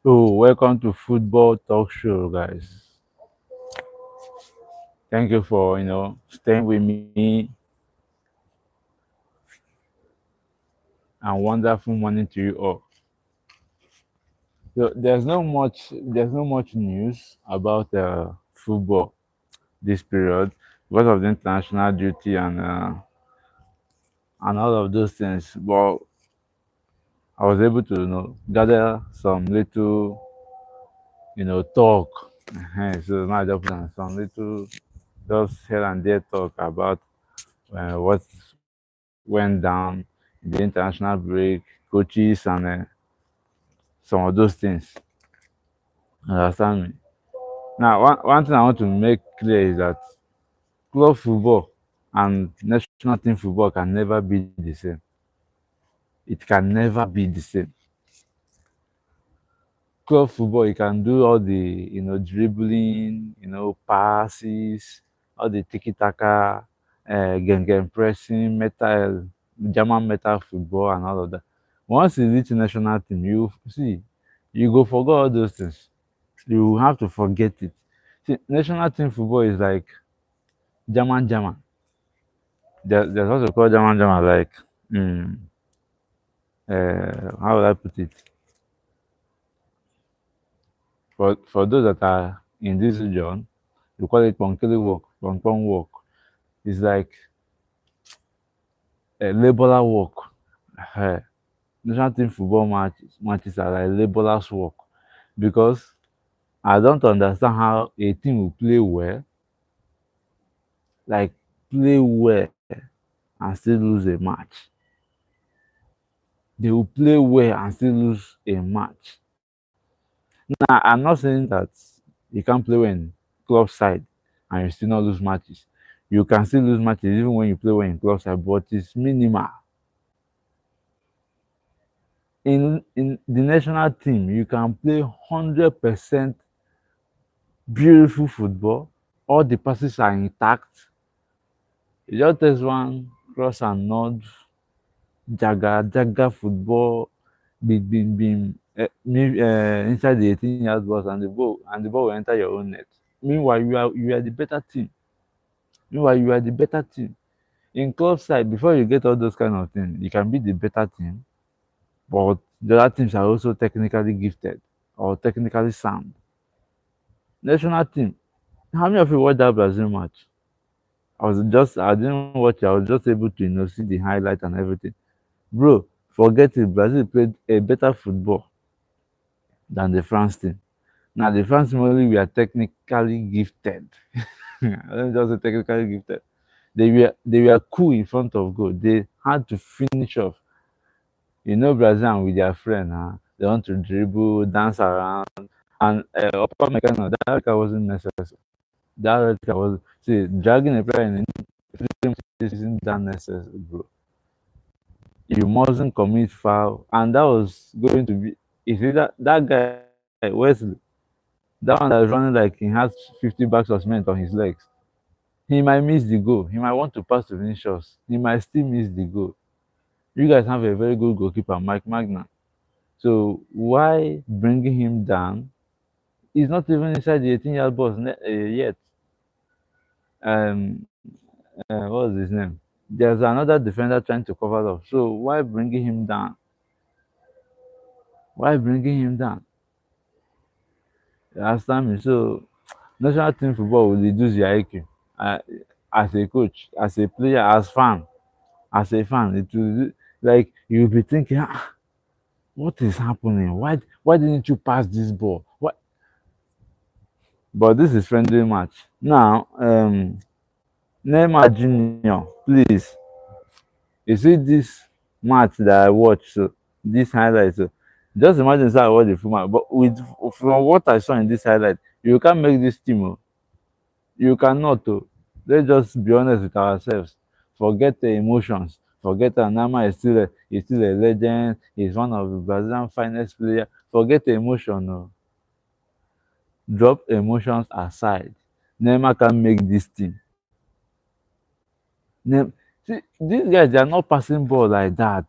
Oh, welcome to Football Talk Show, guys. Thank you for staying with me, and wonderful morning to you all. So there's no much news about football this period because of the international duty and all of those things. But I was able to gather some little talk. So now I just put on some little just here and there talk about what went down in the international break, coaches, and some of those things. Understand me? Now, one thing I want to make clear is that club football and national team football can never be the same. It can never be the same. Club football, you can do all the dribbling, passes, all the tiki taka, gang pressing, metal, German metal football, and all of that. Once you reach national team, you see, you go forget all those things. You have to forget it. See, national team football is like German. There's also called German, like, mm, how would I put it? For those that are in this region, you call it Ponkele work, Ponkpong work. It's like a laborer work. Eh, National team football matches are like laborers work because I don't understand how a team will play well, like play well and still lose a match. They will play well and still lose a match. Now, I'm not saying that you can't play well in club side and you still not lose matches. You can still lose matches even when you play well in club side, but it's minimal. In the national team, you can play 100% beautiful football. All the passes are intact. It just takes one cross and nod, jaga football, bim, inside the 18 yard box, and the ball will enter your own net. Meanwhile, you are the better team. Meanwhile, you are the better team. In club side, before you get all those kind of things, you can be the better team, but the other teams are also technically gifted or technically sound. National team. How many of you watched that Brazil match? I didn't watch it. I was just able to see the highlight and everything. Bro, forget it. Brazil played a better football than the France team. Now the France team only were technically gifted. Let me just say technically gifted. They were cool in front of goal. They had to finish off. Brazil with their friend, huh? They want to dribble, dance around, and upper mechanical, that red card wasn't necessary. That red card was, see, dragging a player in isn't that necessary, bro. You mustn't commit foul, and that was going to be. You see that guy Wesley, that one that is running like he has 50 bags of cement on his legs. He might miss the goal. He might want to pass to Vinicius. He might still miss the goal. You guys have a very good goalkeeper, Mike Magnan. So why bringing him down? He's not even inside the 18-yard box yet. Um, what was his name? There's another defender trying to cover up. So why bringing him down? Why bringing him down? You understand me? So national team football will reduce your IQ. Uh, as a coach, as a player, as a fan, it will like you'll be thinking, what is happening? Why didn't you pass this ball? What? But this is friendly match. Now, Neymar Junior, please, you see this match that I watched, so this highlight, so just imagine say I watch the full match, but from what I saw in this highlight, you can't make this team. Oh. You cannot. Oh. Let's just be honest with ourselves. Forget the emotions. Forget that Neymar is still a legend. He's one of the Brazilian finest players. Forget the emotion. Oh. Drop emotions aside. Neymar can make this team. See, these guys they are not passing ball like that.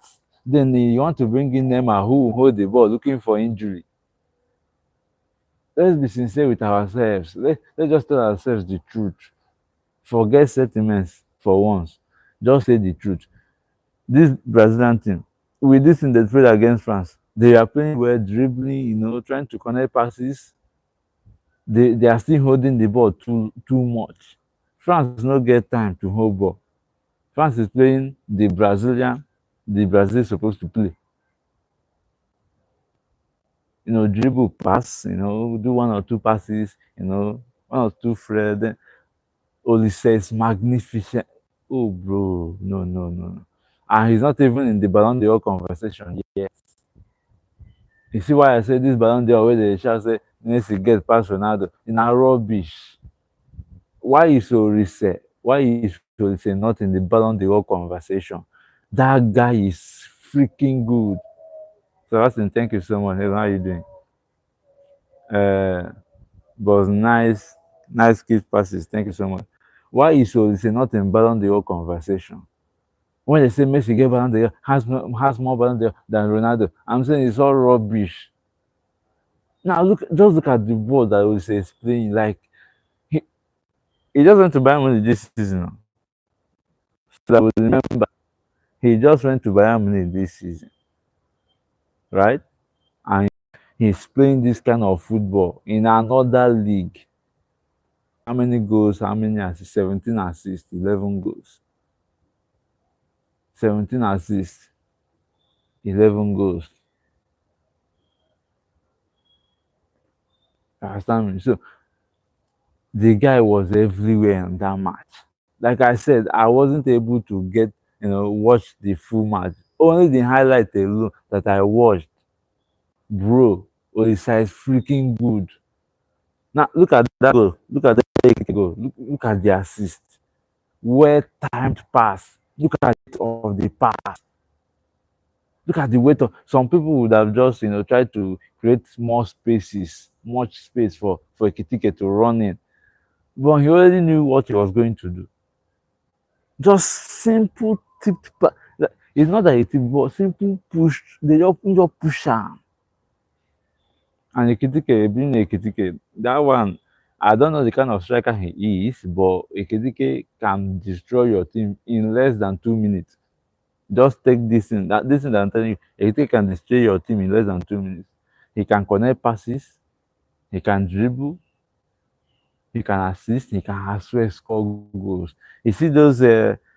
Then you want to bring in Neymar who will hold the ball looking for injury. let's be sincere with ourselves. Let's just tell ourselves the truth. Forget sentiments for once. Just say the truth. This Brazilian team, with this in the trade against France, they are playing well, dribbling, trying to connect passes. They are still holding the ball too much. France no get time to hold ball. France is playing the Brazil is supposed to play. Dribble pass, do one or two passes, one or two Fred. Then Olise magnificent. Oh, bro, no, no, no, no. And he's not even in the Ballon d'Or conversation yet. You see why I say this Ballon d'Or where they shall say Messi get past Ronaldo? In a rubbish. Why is Olise? Why is Olise not in the Ballon d'Or conversation? That guy is freaking good. So Austin, thank you so much. Hey, how are you doing? Was nice kid passes. Thank you so much. Why is Olise not in Ballon d'Or conversation? When they say Messi get Ballon d'Or, has more Ballon d'Or than Ronaldo, I'm saying it's all rubbish. Now just look at the ball that Olise is playing. Like he, he just went to Bayern Munich this season. So I will remember he just went to Bayern Munich this season, right? And he's playing this kind of football in another league. How many goals? How many assists? 17 assists, 11 goals. 17 assists, 11 goals. You understand me? So the guy was everywhere in that match. Like I said, I wasn't able to watch the full match. Only the highlight alone that I watched. Bro, Olisa is freaking good. Now look at that goal. Look at that goal. Look at the assist. Well timed pass. Look at it of the pass. Look at the weight of some people would have just tried to create more spaces, much space for Ekitike to run in. But he already knew what he was going to do. Just simple tipped pass. It's not that he tipped, but simple push. They just push him. And Ekitike, being Ekitike, that one, I don't know the kind of striker he is, but Ekitike can destroy your team in less than 2 minutes. Just take this in. This thing that I'm telling you, Ekitike can destroy your team in less than 2 minutes. He can connect passes, he can dribble, he can assist, he can as well score goals. You see those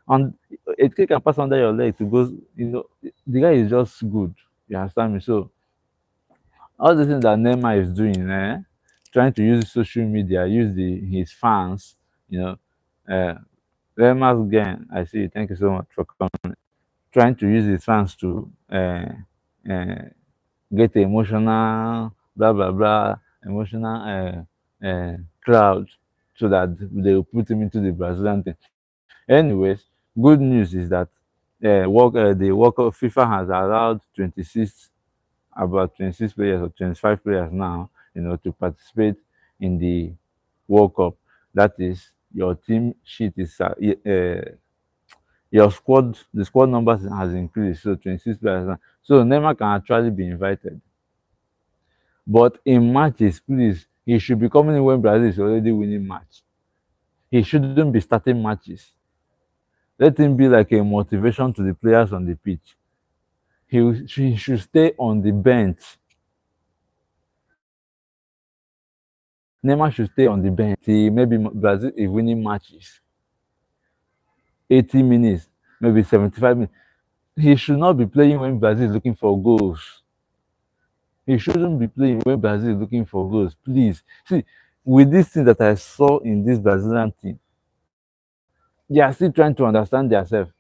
on Ekitike can pass under your leg to go, the guy is just good. You understand me? So all the things that Neymar is doing, trying to use social media, use his fans, you know, uh, Neymar again. I see you. Thank you so much for coming. Trying to use his fans to uh, get emotional, blah blah blah, emotional crowd, so that they will put him into the Brazilian team. Anyways, good news is that the World Cup FIFA has allowed 26 about 26 players or 25 players now, to participate in the World Cup. That is, your team sheet is your squad. The squad numbers has increased, so 26 players now. So Neymar can actually be invited. But in matches, please, he should be coming in when Brazil is already winning match. He shouldn't be starting matches. Let him be like a motivation to the players on the pitch. He should stay on the bench. Neymar should stay on the bench till maybe Brazil is winning matches. 80 minutes, maybe 75 minutes. He should not be playing when Brazil is looking for goals. He shouldn't be playing when Brazil is looking for goals. Please. See, with this thing that I saw in this Brazilian team, they are still trying to understand themselves.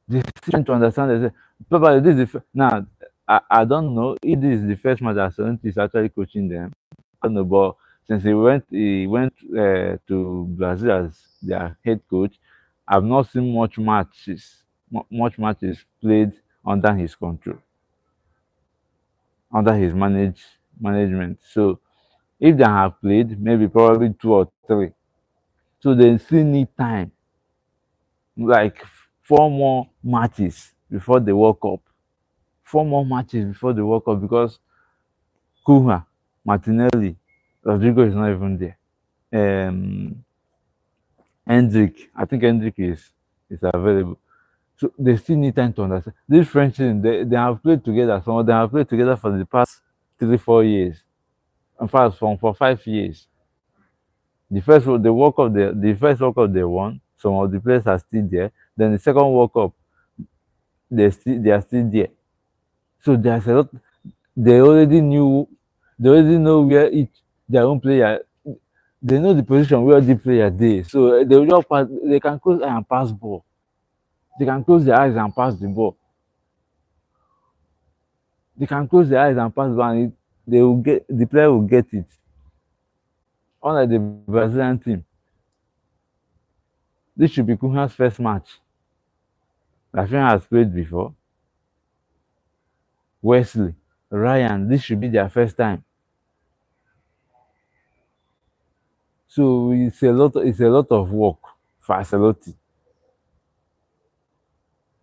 They're still trying to understand themselves. Probably this is now. I don't know if this is the first match that Sonati is actually coaching them. I don't know, but since he went to Brazil as their head coach, I've not seen much matches played under his control, under his management. So if they have played, maybe probably two or three. So they still need time, like 4 more matches before the World Cup. 4 more matches before the World Cup, because Cunha, Martinelli, Rodrigo is not even there. Hendrick, I think Hendrick is available. So they still need time to understand. This French team, they have played together. Some of them have played together for the past 3 4 years. In fact, for 5 years. The World Cup, the first World Cup they won. Some of the players are still there. Then the second World Cup, they are still there. So there's a lot. They already knew. They already know where each their own player. They know the position where the player dey. So they will just pass. They can close eye and pass ball. They can close their eyes and pass the ball. They can close their eyes and pass the ball, and they will get the player will get it. Unlike the Brazilian team, this should be Cunha's first match. Rafinha has played before. Wesley, Ryan, this should be their first time. So it's a lot of work for Ancelotti.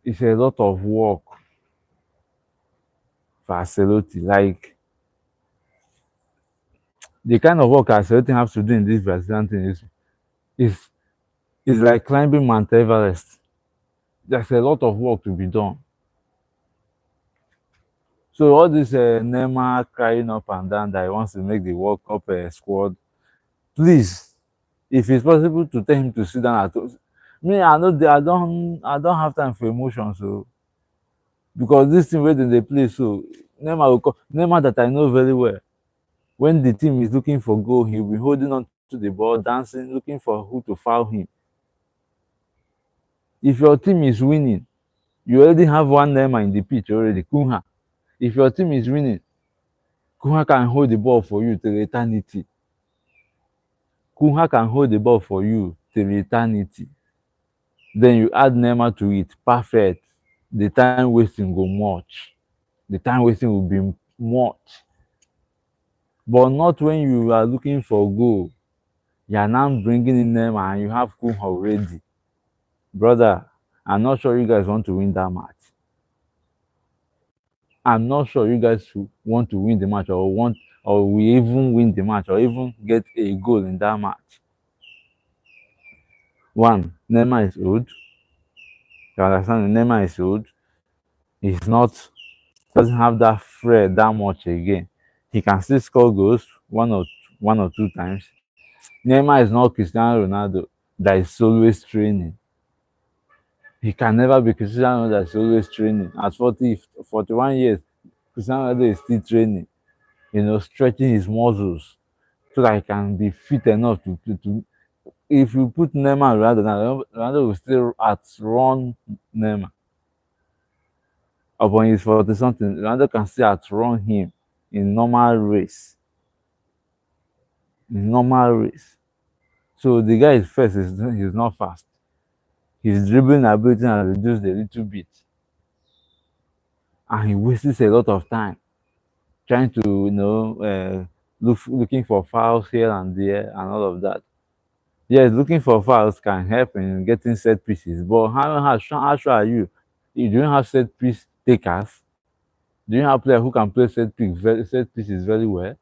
It's a lot of work for Ancelotti. Like the kind of work Ancelotti has to do in this Brazilian thing is is like climbing Mount Everest. There's a lot of work to be done. So all this Neymar crying up and down that he wants to make the World Cup squad, please, if it's possible to tell him to sit down at home. Me, I know I don't have time for emotions, so because this thing where they play, so Neymar that I know very well. When the team is looking for goal, he'll be holding on to the ball, dancing, looking for who to foul him. If your team is winning, you already have one Neymar in the pitch already, Cunha. If your team is winning, Cunha can hold the ball for you till eternity. Cunha can hold the ball for you till eternity. Then you add Neymar to it, perfect. The time wasting go much. The time wasting will be much. But not when you are looking for goal. You are now bringing in Neymar and you have Cunha already. Brother, I'm not sure you guys want to win that match. I'm not sure you guys want to win the match or we even win the match or even get a goal in that match. One, Neymar is old. You understand? Neymar is old. He's not doesn't have that flair that much again. He can still score goals one or two times. Neymar is not Cristiano Ronaldo that is always training. He can never be Cristiano Ronaldo that is always training. At 41 years, Cristiano Ronaldo is still training, stretching his muscles so that he can be fit enough to if you put Neymar and Ronaldo will still outrun Neymar. Upon his 40 something, Ronaldo can still outrun him in normal race. In normal race. So the guy is first, he's not fast. His dribbling ability has reduced a little bit. And he wastes a lot of time trying to, looking for fouls here and there and all of that. Yes, looking for fouls can help in getting set pieces, but how sure are you? You don't have set piece takers. Do you have players who can play set pieces very well?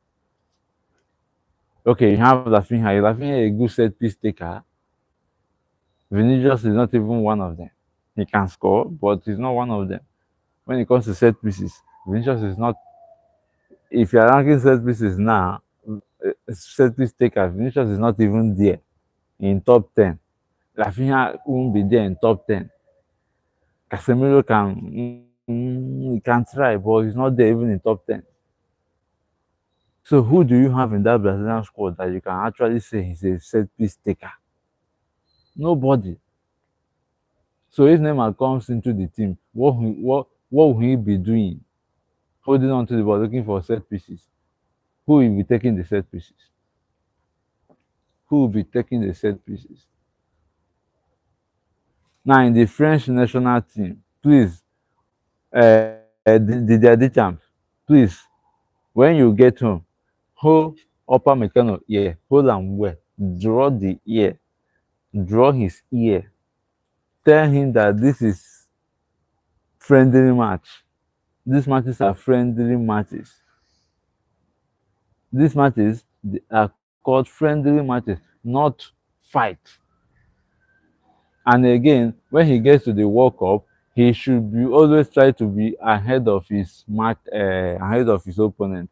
Okay, you have Rafinha. Rafinha is a good set piece taker. Vinicius is not even one of them. He can score, but he's not one of them. When it comes to set pieces, Vinicius is not. If you're ranking set pieces now, set piece taker, Vinicius is not even there in top 10. Rafinha won't be there in top 10. Casemiro he can try, but he's not there even in top 10. So who do you have in that Brazilian squad that you can actually say he's a set piece taker? Nobody. So if Neymar comes into the team, what will he be doing? Holding on to the ball, looking for set pieces. Who will be taking the set pieces? Who will be taking the set pieces? Now in the French national team, please, the Deschamps, please, when you get home, hold upper Meccano ear, hold am well, draw the ear, draw his ear, tell him that this is friendly match. These matches are friendly matches. These matches are called friendly matches, not fight. And again, when he gets to the World Cup, he should be always try to be ahead of his match, ahead of his opponent.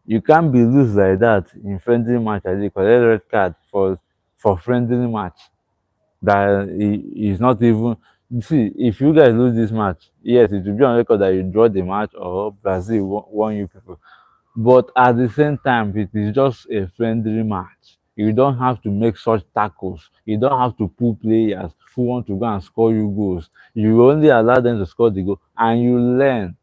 You can't be loose like that in friendly match. I think collect red card for friendly match. That is not even. See, if you guys lose this match, yes, it will be on record that you draw the match or Brazil won you people. But at the same time, it is just a friendly match. You don't have to make such tackles. You don't have to pull players who want to go and score you goals. You only allow them to score the goal, and you learn.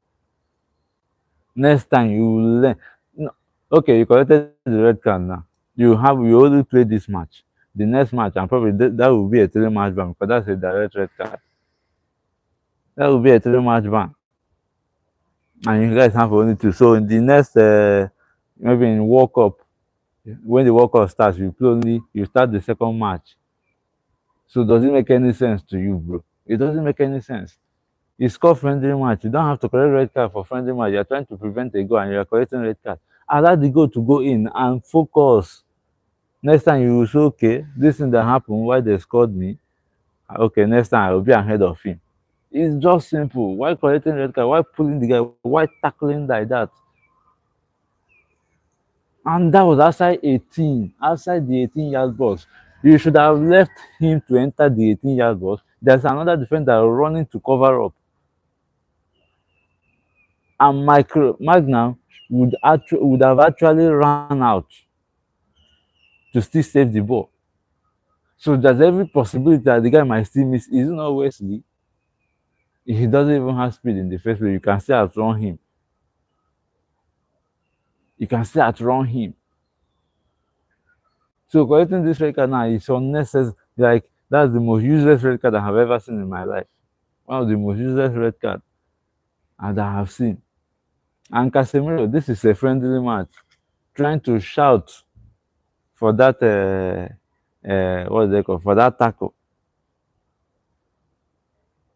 Next time, you will learn. No, okay, you collected the red card now. You only play this match. The next match, and probably that will be a 3 match ban because that's a direct red card. That will be a 3 match ban, and you guys have only two. So in the next, maybe in World Cup, when the World Cup starts, you start the second match. So does it make any sense to you, bro? It doesn't make any sense. It's called friendly match. You don't have to collect red card for friendly match. You're trying to prevent a goal and you're collecting red card. Allow the goal to go in and focus. Next time you will say, okay, this thing that happened, why they scored me. Okay, next time I will be ahead of him. It's just simple. Why collecting red card? Why pulling the guy? Why tackling like that? And that was outside the 18-yard box. You should have left him to enter the 18-yard box. There's another defender running to cover up. And Michael Magnum would have actually run out to still save the ball. So there's every possibility that the guy might still miss. Is it not Wesley? He doesn't even have speed in the first place. You can still outrun him. You can still outrun him. So collecting this red card now is unnecessary. Like that's the most useless red card I have ever seen in my life. One of the most useless red card that I have seen. And Casemiro, this is a friendly match. Trying to shout for that what is it called? For that tackle.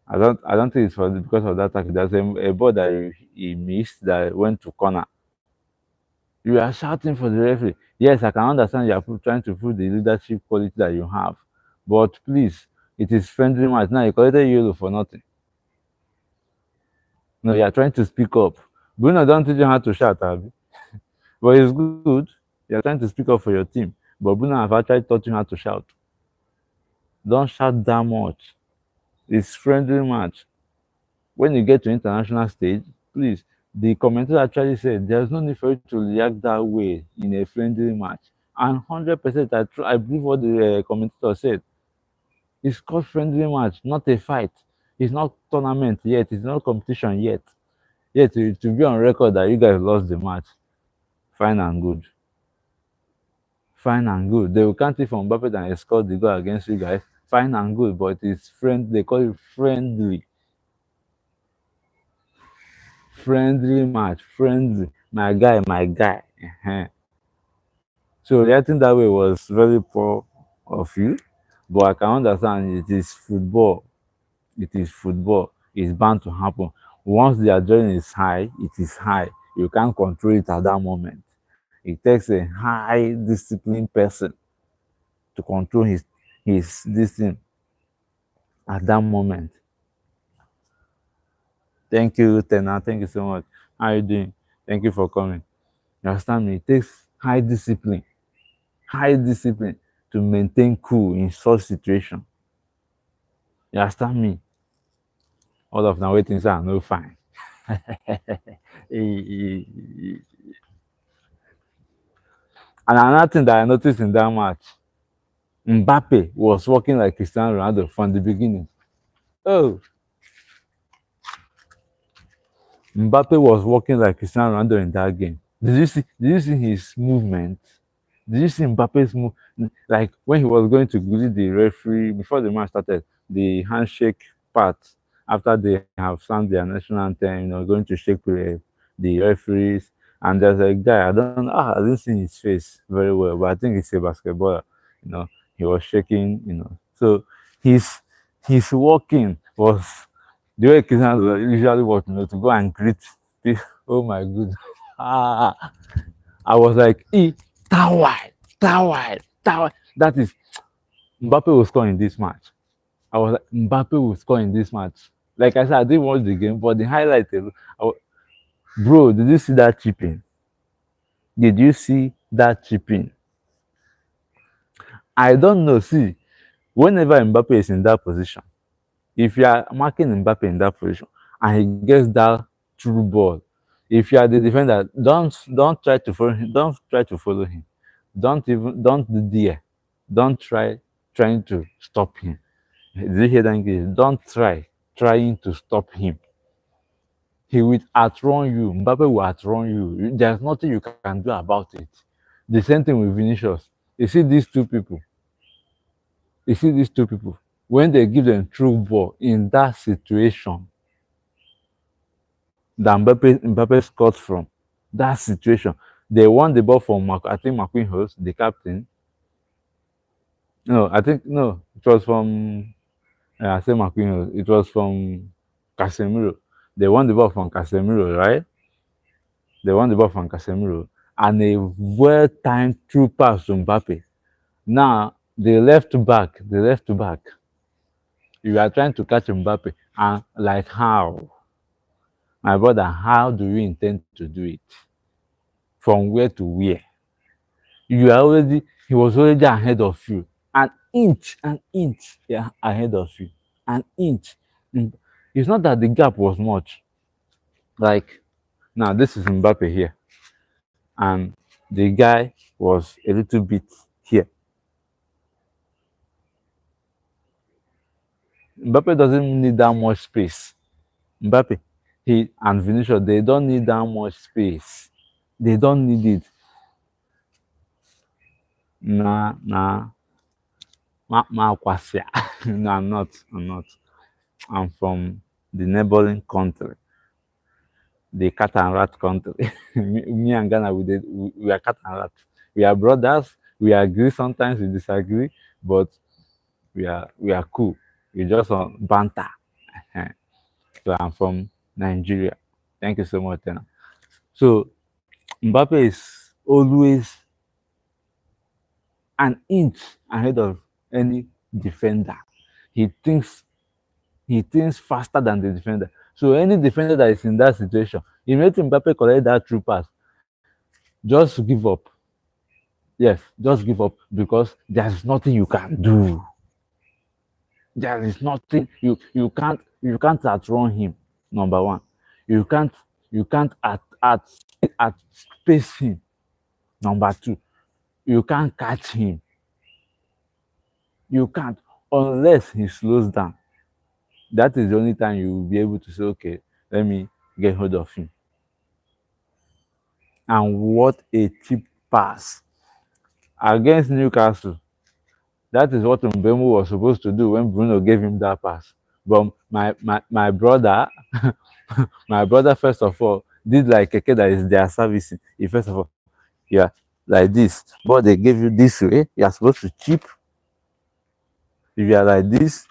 I don't think it's because of that tackle. There's a ball that he missed that went to corner. You are shouting for the referee. Yes, I can understand you are trying to prove the leadership quality that you have. But please, it is friendly match. Now you collected yellow for nothing. No, you are trying to speak up. Bruno don't teach you how to shout, Abby. But it's good. You are trying to speak up for your team. But Bruno have actually taught you how to shout. Don't shout that much. It's friendly match. When you get to international stage, please, the commentator actually said there's no need for you to react that way in a friendly match. And 100%, I believe what the commentator said. It's called friendly match, not a fight. It's not tournament yet. It's not competition yet. Yet to be on record that you guys lost the match, fine and good. Fine and good. They will count it from Mbappe and he scored the goal against you guys. Fine and good, but it's friend. They call it friendly. Friendly match, friendly. My guy, my guy. So reacting that way was very poor of you, but I can understand it is football. It is football. It's bound to happen. Once the adrenaline is high, it is high. You can't control it at that moment. It takes a high disciplined person to control his this thing at that moment. Thank you, Tena. Thank you so much. How are you doing? Thank you for coming. You understand me? It takes high discipline to maintain cool in such situation. You understand me? All of now waiting are no fine. And another thing that I noticed in that match, Mbappe was walking like Cristiano Ronaldo from the beginning. Oh, Mbappe was walking like Cristiano Ronaldo in that game. Did you see his movement? Did you see Mbappe's move? Like when he was going to greet the referee before the match started, the handshake part after they have sung their national anthem, going to shake the referees. And there's a guy, I didn't see his face very well, but I think it's a basketballer. You know, he was shaking. So his his walking was the way Cristiano usually walk, to go and greet. Oh my goodness. Ah, I was like, that wide, that wide, that wide. That is Mbappe will score in this match. I was like, Mbappe will score in this match. Like I said, I didn't watch the game, but the highlight, bro, did you see that chipping? Did you see that chipping? I don't know. See, whenever Mbappe is in that position, if you are marking Mbappe in that position and he gets that through ball, if you are the defender, don't try to follow him. Don't try to follow him. Don't dare. Don't trying to stop him. Did you hear that English? Don't trying to stop him. He will outrun you. Mbappe will outrun you. There's nothing you can do about it. The same thing with Vinicius. You see these two people. You see these two people. When they give them through ball in that situation that Mbappe scored from, that situation, they won the ball from I think Marquinhos, the captain. No, I think no, it was from I say Marquinhos. It was from Casemiro. They won the ball from Casemiro, right? They won the ball from Casemiro, and a well-timed through pass to Mbappe. Now the left back, you are trying to catch Mbappe, and like how, my brother, how do you intend to do it? From where to where? He was already ahead of you, an inch, yeah, ahead of you, an inch. It's not that the gap was much. Like now, this is Mbappe here, and the guy was a little bit here. Mbappe doesn't need that much space. Mbappe, he and Vinicius, they don't need that much space. They don't need it. Nah, Kwasia. No, I'm not. I'm not. I'm from the neighboring country, the cat and rat country. Me and Ghana, we are cat and rat. We are brothers. We agree sometimes, we disagree, but we are cool. We just on banter. So I'm from Nigeria. Thank you so much, Tena. So Mbappe is always an inch ahead of any defender. He thinks he thinks faster than the defender. So any defender that is in that situation, immediately Mbappe collect that through pass, just give up. Yes, just give up because there's nothing you can do. There is nothing you can't outrun him. Number one, you can't at space him. Number two, you can't catch him. You can't unless he slows down. That is the only time you will be able to say, okay, let me get hold of him. And what a cheap pass against Newcastle. That is what Mbemu was supposed to do when Bruno gave him that pass. But my brother, my brother first of all did like Keke that is their servicing. He first of all, yeah, like this. But they gave you this way. You are supposed to chip. If you are like this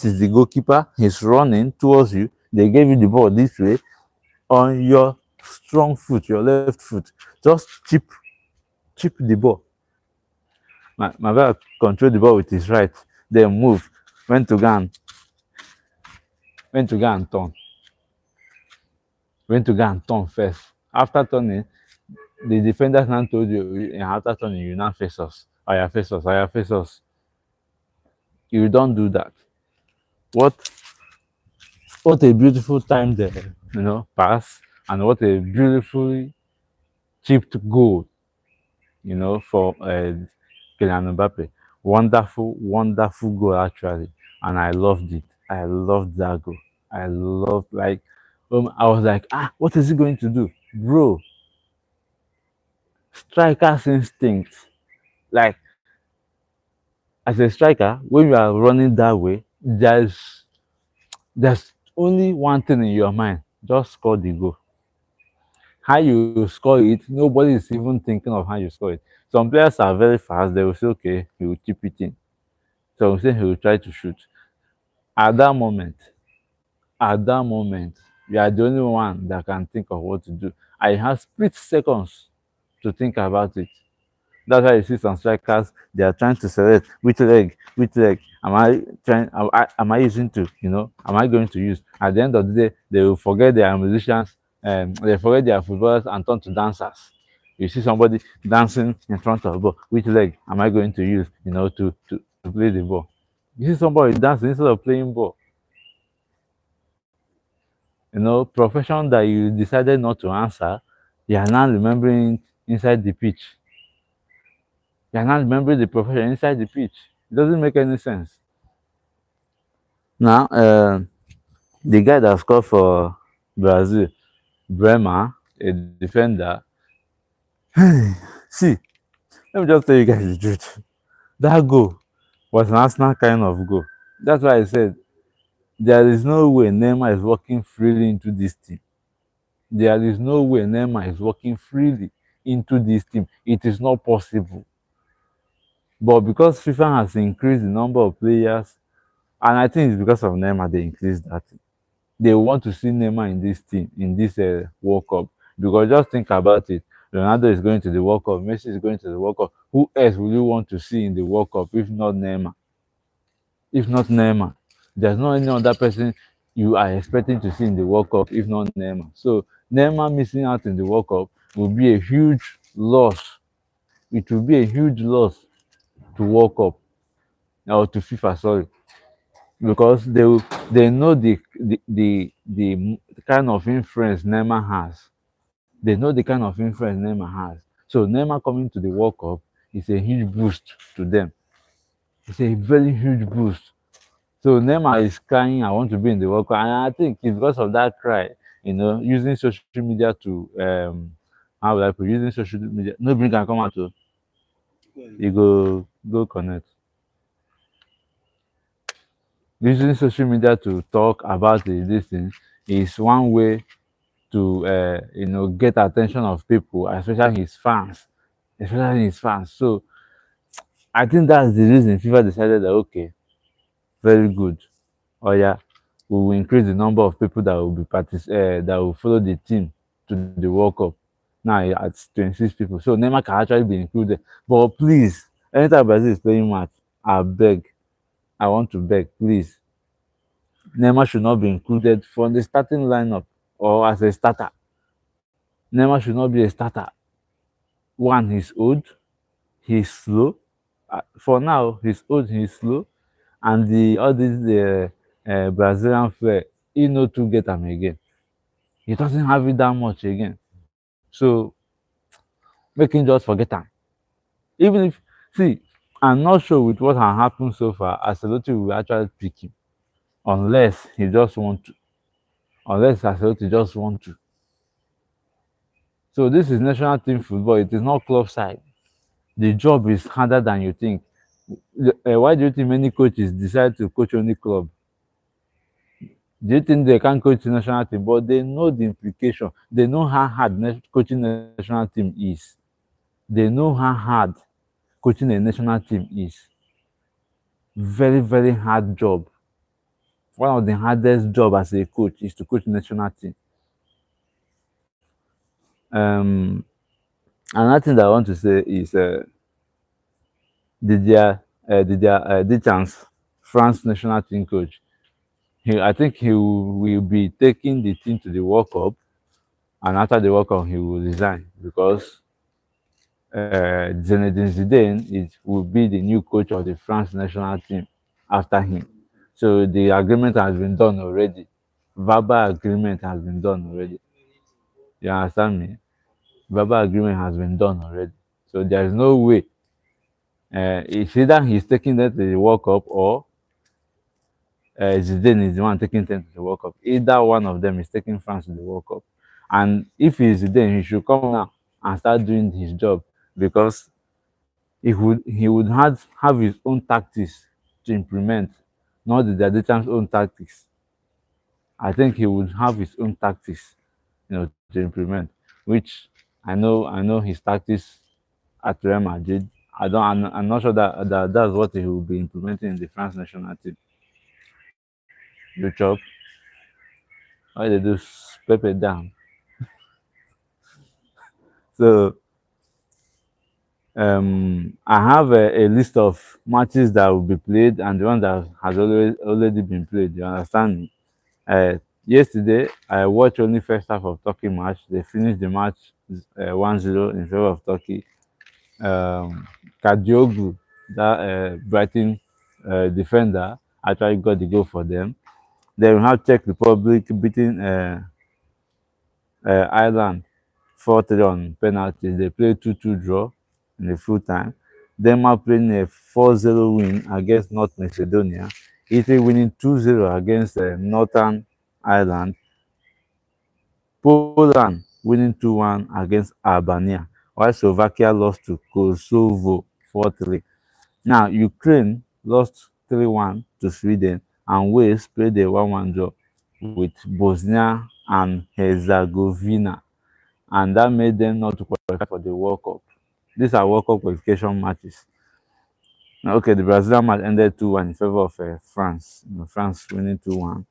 is the goalkeeper. He's running towards you. They gave you the ball this way on your strong foot, your left foot. Just chip the ball. My brother control the ball with his right, then move, went to go and turn. Went to go and turn first. After turning, the defenders now told you, after turning, you now face us. Face us. You don't do that. What a beautiful time there, pass, and what a beautifully chipped goal, for Kylian Mbappe. Wonderful goal actually, and I loved it. I loved that goal. I was like, what is he going to do, bro? Striker's instinct. Like as a striker, when you are running that way, there's only one thing in your mind: just score the goal. How you score it, nobody is even thinking of how you score it. Some players are very fast. They will say, okay, he will chip it in. So we say he will try to shoot. At that moment, you are the only one that can think of what to do. I have split seconds to think about it. That's why you see some strikers, they are trying to select which leg am I using to, am I going to use? At the end of the day, they will forget their musicians, they forget their footballers and turn to dancers. You see somebody dancing in front of the ball, which leg am I going to use, to play the ball? You see somebody dancing instead of playing ball. Profession that you decided not to answer, you are now remembering it inside the pitch. You are not remembering the profession inside the pitch. It doesn't make any sense. Now, the guy that scored for Brazil, Bremer, a defender. See, let me just tell you guys the truth. That goal was an Arsenal kind of goal. That's why I said there is no way Neymar is walking freely into this team. There is no way Neymar is walking freely into this team. It is not possible. But because FIFA has increased the number of players, and I think it's because of Neymar they increased that. They want to see Neymar in this team, in this World Cup. Because just think about it. Ronaldo is going to the World Cup. Messi is going to the World Cup. Who else will you want to see in the World Cup if not Neymar? If not Neymar, there's no any other person you are expecting to see in the World Cup if not Neymar. So Neymar missing out in the World Cup will be a huge loss. It will be a huge loss to World Cup or to FIFA, sorry, because they know the kind of influence Neymar has. They know the kind of influence Neymar has. So Neymar coming to the World Cup is a huge boost to them. It's a very huge boost. So Neymar is crying, I want to be in the World Cup. And I think it's because of that cry, using social media to how will I put using social media. Nobody can come out to you go connect. Using social media to talk about this thing is one way to get attention of people, especially his fans. So I think that's the reason FIFA decided that okay, very good. Oh yeah, we will increase the number of people that will that will follow the team to the World Cup. Now at 26 people, so Neymar can actually be included. But please, anytime Brazil is playing match, I beg, I want to beg, please, Neymar should not be included from the starting lineup or as a starter. Neymar should not be a starter. One, he's old, he's slow. For now, he's old, he's slow, and the all these Brazilian flair, he no to get him again. He doesn't have it that much again. So make him just forget him. Even if see, I'm not sure with what has happened so far, Ancelotti will actually pick him unless he just want to. Unless Ancelotti just want to. So this is national team football. It is not club side. The job is harder than you think. Why do you think many coaches decide to coach only club? Do you think they can coach the national team? But they know the implication. They know how hard coaching the national team is. They know how hard coaching a national team is. Very, very hard job. One of the hardest job as a coach is to coach the national team. Another thing that I want to say is Didier Deschamps, France national team coach. I think he will be taking the team to the World Cup, and after the World Cup, he will resign because Zinedine Zidane will be the new coach of the France national team after him. So the agreement has been done already. Verbal agreement has been done already. You understand me? Verbal agreement has been done already. So there is no way. It's either he's taking them to the World Cup or Zidane is the one taking them to the World Cup. Either one of them is taking France to the World Cup. And if he's Zidane, he should come now and start doing his job because he would have his own tactics to implement, not the Deschamps' own tactics. I think he would have his own tactics, to implement, which I know his tactics at Real Madrid. I'm not sure that that's what he will be implementing in the France national team. You chop, all they do is pep it down. So I have a list of matches that will be played and the one that has already been played. You understand me? Yesterday, I watched only first half of Turkey match. They finished the match 1-0 in favor of Turkey. Kadioglu, that Brighton defender, actually got the goal for them. Then we have Czech Republic beating Ireland 4-3 on penalties. They played 2-2 draw in the full time. Denmark playing a 4-0 win against North Macedonia. Italy winning 2-0 against Northern Ireland. Poland winning 2-1 against Albania, while Slovakia lost to Kosovo 4-3. Now, Ukraine lost 3-1 to Sweden, and Wales played a 1-1 draw with Bosnia and Herzegovina, and that made them not to qualify for the World Cup. These are World Cup qualification matches. Now, okay, the Brazilian match ended 2-1 in favor of France. France winning 2-1.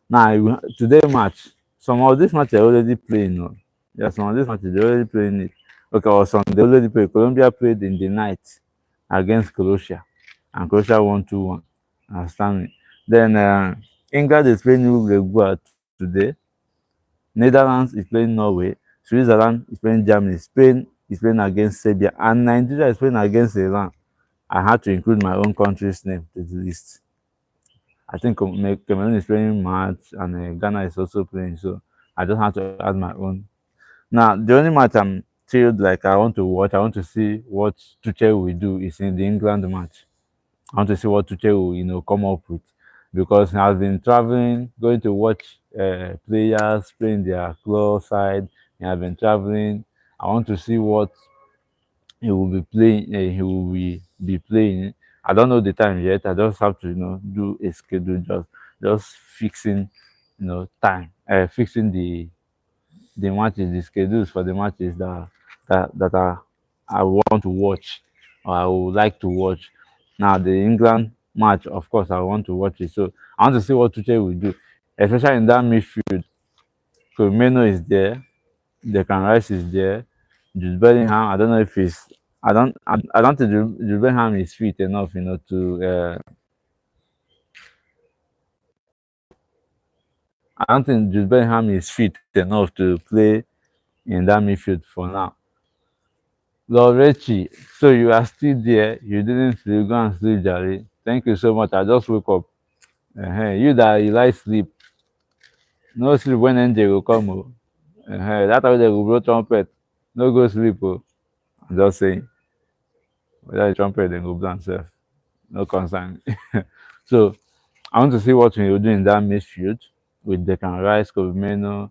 Now, today match, some of these matches are already playing. No? Yeah, some of these matches they're already playing it. Okay, or some they already played. Colombia played in the night against Croatia, and Croatia won 2-1. Understand me? Then England is playing Uruguay today. Netherlands is playing Norway. Switzerland is playing Germany. Spain is playing against Serbia, and Nigeria is playing against Iran. I had to include my own country's name to the list. I think Cameroon is playing match and Ghana is also playing, so I just have to add my own. Now, the only match I'm chilled like I want to watch, I want to see what Tuchel will do is in the England match. I want to see what Tuchel will, come up with because he has been traveling, going to watch players playing their club side. He has been traveling. I want to see what he will be playing. He will be playing. I don't know the time yet. I just have to do a schedule, just fixing time, fixing the matches, the schedules for the matches I want to watch or I would like to watch. Now the England match, of course, I want to watch it. So I want to see what Tuchel will do, especially in that midfield. Meno is there, Declan Rice is there, Jude Bellingham. I don't know if he's. I don't think Jude Bellingham is fit enough, to. I don't think Jude Bellingham is fit enough to play in that midfield for now. Lorechi, so you are still there. You didn't sleep. Go and sleep, Jare. Thank you so much. I just woke up. You that you like sleep. No sleep when NJ will come. Oh. That how they will blow trumpet. No go sleep. Oh. I'm just saying. Whether the trumpet they go blow themselves. No concern. So I want to see what we will do in that midfield with Declan Rice, Kobe Meno,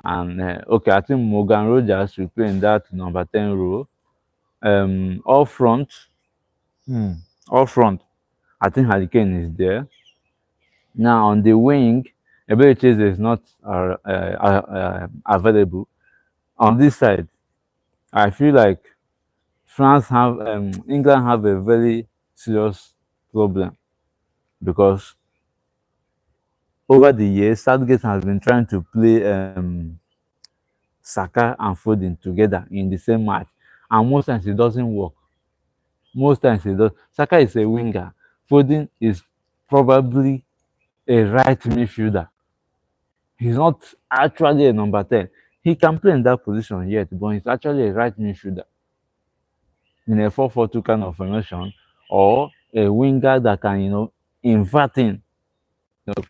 and okay, I think Morgan Rogers will play in that number 10 role. All front, hmm, all front. I think Harry Kane is there. Now on the wing, Ebere Chase is not available. On this side, I feel like England have a very serious problem because over the years, Southgate has been trying to play Saka and Foden together in the same match, and most times it doesn't work. Most times it does. Saka is a winger. Foden is probably a right midfielder. He's not actually a number 10. He can play in that position yet, but he's actually a right midfielder in a 4-4-2 kind of formation, or a winger that can, invert in,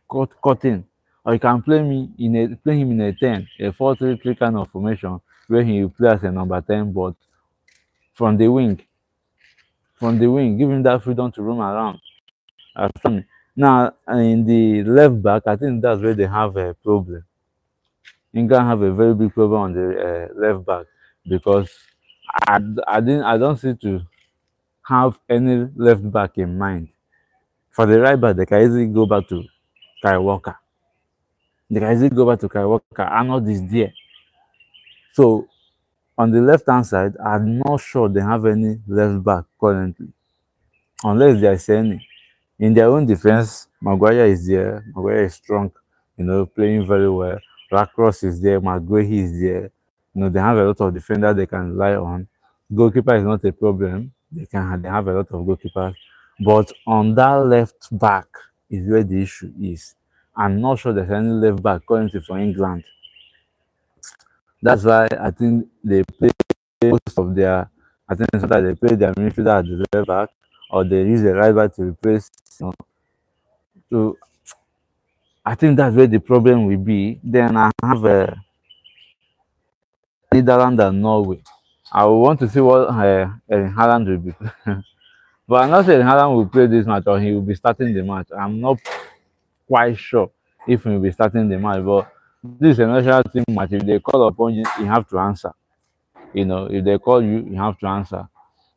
cut in. Or you can play him in a 10, a 4-3-3 kind of formation where he will play as a number 10, but from the wing, give him that freedom to roam around. Now, in the left back, I think that's where they have a problem. England have a very big problem on the left back because I don't see to have any left back in mind. For the right back, they can easily go back to Kyle Walker. Arnold is there. So on the left hand side, I'm not sure they have any left back currently, unless there is any. In their own defense, Maguire is there. Maguire is strong, playing very well. Racross is there. Maguire is there. They have a lot of defenders they can rely on. Goalkeeper is not a problem. They have a lot of goalkeepers, but on that left back is where the issue is. I'm not sure there's any left back currently for England. That's why I think they play most of their. I think sometimes they play their midfielder at the left back, or they use the right back to replace. So I think that's where the problem will be. Then I have Netherlands and Norway. I want to see what Erling Haaland will be. But I'm not saying Haaland will play this match or he will be starting the match. I'm not quite sure if he will be starting the match. But this is a national team match. If they call upon you, you have to answer. If they call you, you have to answer.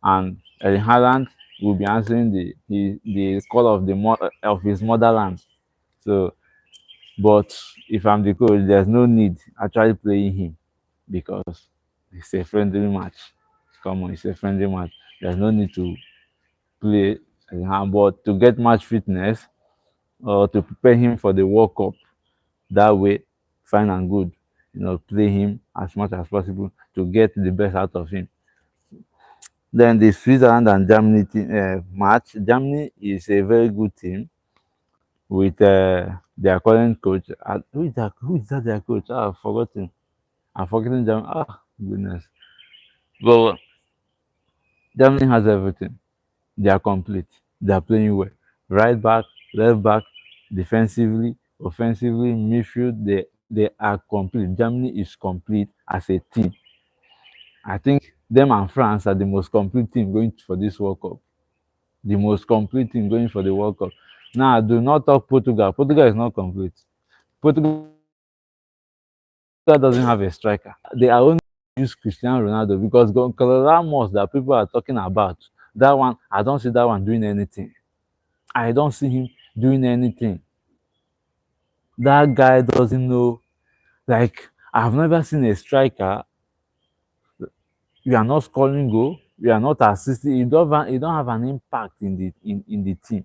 And Erling Haaland will be answering the call of of his motherland. So, but if I'm the coach, there's no need actually playing him because it's a friendly match. Come on, it's a friendly match. There's no need to play but to get match fitness or to prepare him for the World Cup that way, fine and good. Play him as much as possible to get the best out of him. Then the Switzerland and Germany match. Germany is a very good team with their current coach. Who is that their coach? I've forgotten. I'm forgetting Germany. Ah, goodness. But Germany has everything. They are complete. They are playing well. Right back, left back, defensively, offensively, midfield, they are complete. Germany is complete as a team. I think them and France are the most complete team going for this World Cup. The most complete team going for the World Cup. Now, do not talk Portugal. Portugal is not complete. Portugal doesn't have a striker. They are only use Cristiano Ronaldo because Gonzalo Ramos that people are talking about, that one, I don't see that one doing anything. I don't see him doing anything. That guy doesn't know. Like, I've never seen a striker. You are not scoring goal. You are not assisting. You don't have an impact in the team.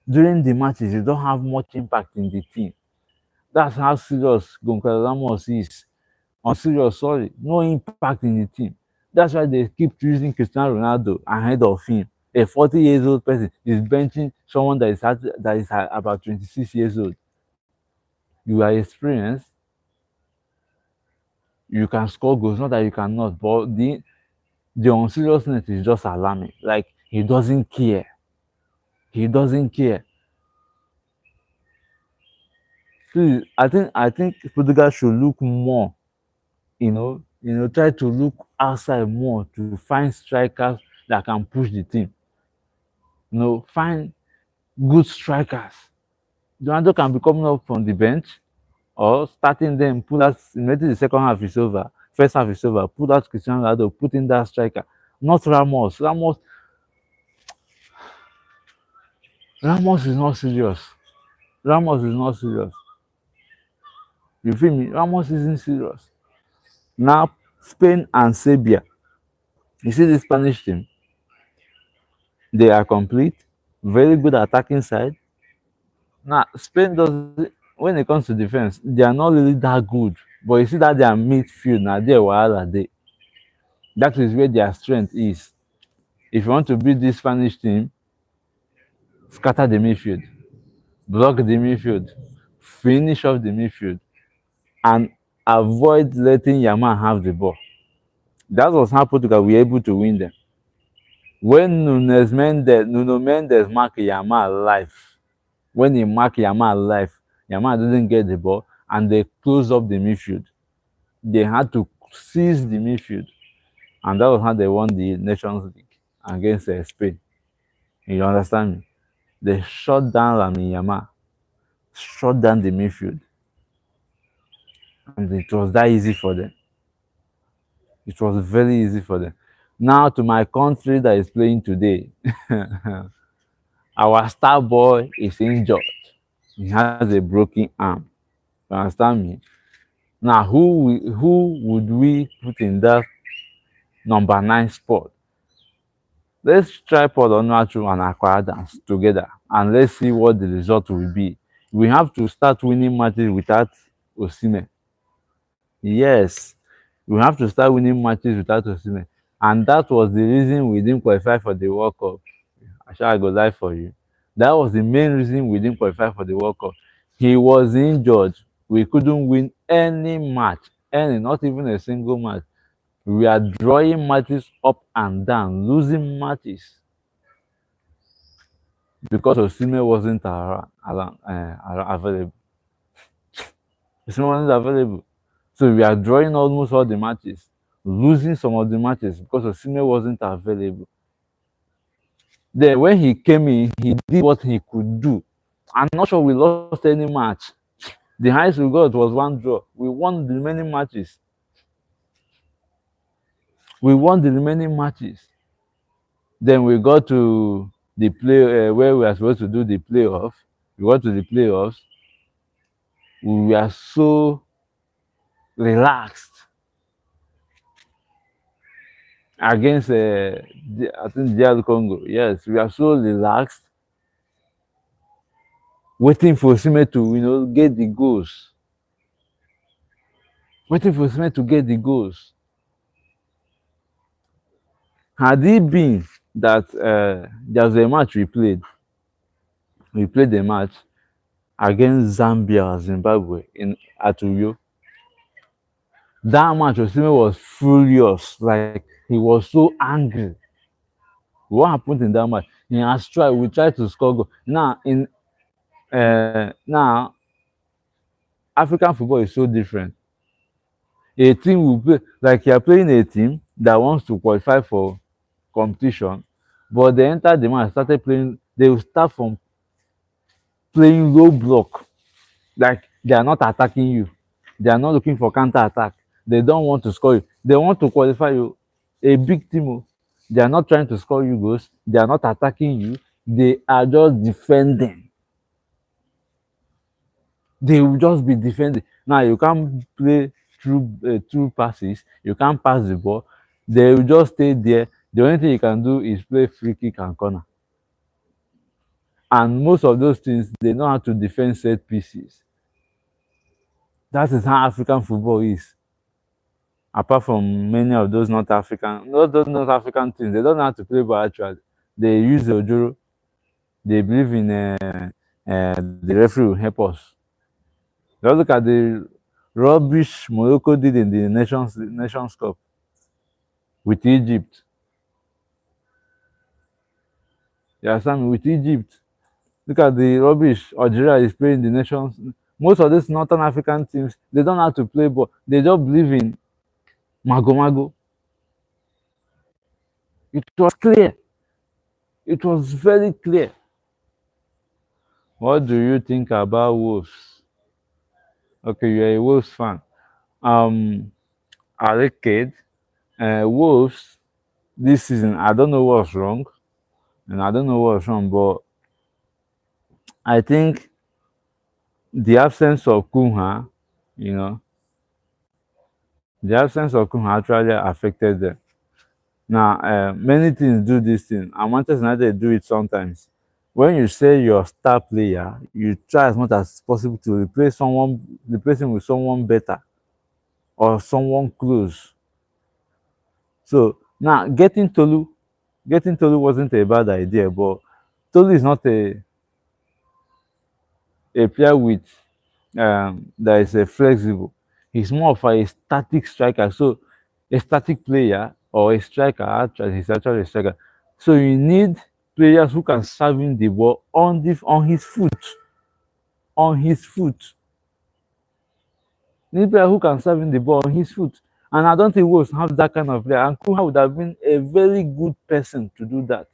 During the matches, you don't have much impact in the team. That's how serious Goncalo Ramos is. On serious, sorry, no impact in the team. That's why they keep choosing Cristiano Ronaldo ahead of him. A 40 years old person is benching someone that is about 26 years old. You are experienced, you can score goals, not that you cannot, but the unseriousness is just alarming. Like, he doesn't care. He doesn't care. Please, I think Portugal should look more, try to look outside more to find strikers that can push the team. Find good strikers. Ronaldo can be coming up from the bench or starting them, pull out immediately the second half is over, first half is over, pull out Cristiano Ronaldo, put in that striker. Not Ramos. Ramos is not serious. Ramos is not serious. You feel me? Ramos isn't serious. Now, Spain and Serbia. You see the Spanish team? They are complete, very good attacking side. Now, Spain does when it comes to defense, they are not really that good. But you see that their midfield now, they're wild they. That is where their strength is. If you want to beat this Spanish team, scatter the midfield, block the midfield, finish off the midfield, and avoid letting Yamal have the ball. That was how Portugal were able to win them. When Nuno Mendes marked Yamal live, when he marked Yamal live, Yamal didn't get the ball and they closed up the midfield. They had to seize the midfield, and that was how they won the Nations League against Spain. You understand me? They shut down Lamine Yamal, shut down the midfield, and it was that easy for them. It was very easy for them. Now to my country that is playing today, our star boy is injured. He has a broken arm. You understand me? Now who would we put in that number 9 spot? Let's try Paul Onuachu and Akwa Adams together and let's see what the result will be. We have to start winning matches without Osimhen. Yes, We have to start winning matches without Osimhen. And that was the reason we didn't qualify for the World Cup. I go lie for you. That was the main reason we didn't qualify for the World Cup. He was injured. We couldn't win any match, any, not even a single match. We are drawing matches up and down, losing matches because Osimhen wasn't available. Osimhen wasn't available. So we are drawing almost all the matches, losing some of the matches because Osimhen wasn't available. Then when he came in, he did what he could do. I'm not sure we lost any match. The highest we got was one draw. We won the remaining matches. We won the remaining matches. Then we got to the play where we are supposed to do the playoff. We got to the playoffs. We were so relaxed against I think DR Congo. Yes, we are so relaxed, waiting for Osimhen to get the goals. Waiting for Osimhen to get the goals. Had it been that there was a match we played the match against Zambia or Zimbabwe at Uyo. That match, Osimhen was furious. Like, he was so angry. What happened in that match? He has tried. We tried to score goal. Now African football is so different. A team will play like you are playing a team that wants to qualify for competition, but they enter the match, started playing. They will start from playing low block, like they are not attacking you. They are not looking for counter attack. They don't want to score you. They want to qualify you. A big team. They are not trying to score you goals. They are not attacking you. They are just defending. They will just be defending. Now you can't play through passes. You can't pass the ball. They will just stay there. The only thing you can do is play free kick and corner. And most of those things, they know how to defend set pieces. That is how African football is. Apart from many of those North African teams, they don't know how to play ball actually. They use the Ojoro. They believe in the referee will help us. Just look at the rubbish Morocco did in the Nations Cup with Egypt. Yeah, Sam, with Egypt. Look at the rubbish Algeria is playing the nations. Most of these Northern African teams, they don't know how to play ball. They just believe in mago. It was clear. It was very clear. What do you think about Wolves? Okay, you're a Wolves fan. As a kid, Wolves this season, I don't know what's wrong, but I think the absence of Kunha, you know, the absence of Kunha actually affected them. Now, many teams do this thing, and Manchester United do it sometimes. When you say your star player, you try as much as possible to replace him with someone better or someone close. So now getting Tolu wasn't a bad idea, but Tolu is not a player with that is a flexible. He's more of a static striker. So a static player or a striker, actually, he's actually a striker. So you need players who can serve him the ball on his foot. On his foot. You need player who can serve him the ball on his foot. And I don't think Wolves have that kind of player. And Kunha would have been a very good person to do that.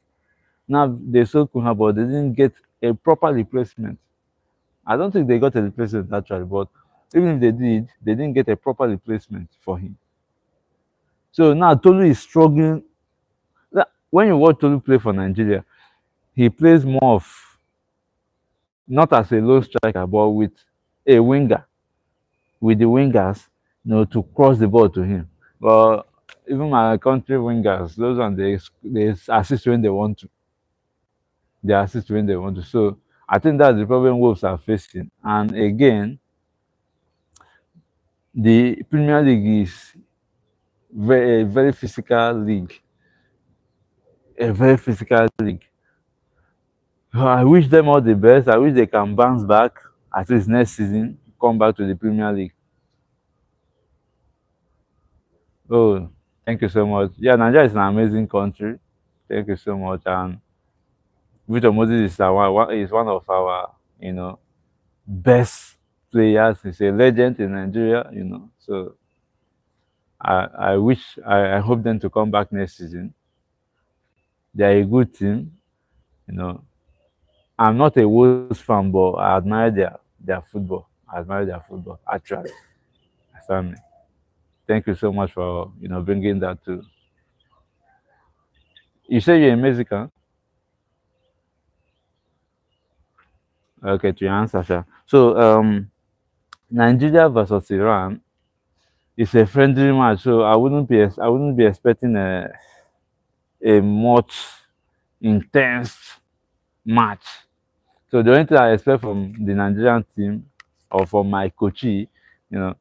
Now they sold Kunha, but they didn't get a proper replacement. I don't think they got a replacement actually, but even if they did, they didn't get a proper replacement for him. So now Tolu is struggling. When you watch Tolu play for Nigeria, he plays more of not as a low striker, but with a winger, with the wingers, to cross the ball to him. But even my country wingers, those ones they assist when they want to. They assist when they want to. So I think that's the problem Wolves are facing. And again, the Premier League is a very physical league. A very physical league. I wish them all the best. I wish they can bounce back at least next season, come back to the Premier League. Oh, thank you so much. Yeah, Nigeria is an amazing country. Thank you so much. And Victor Moses is is one of our, best players. He's a legend in Nigeria. So I hope them to come back next season. They are a good team. You know, I'm not a Wolves fan, but I admire their football. I admire their football actually. Family. Thank you so much for bringing that too. You say you're a Mexican. Okay, to your answer, Sha. So Nigeria versus Iran is a friendly match, so I wouldn't be expecting a much intense match. So the only thing I expect from the Nigerian team or from my coachee, you know,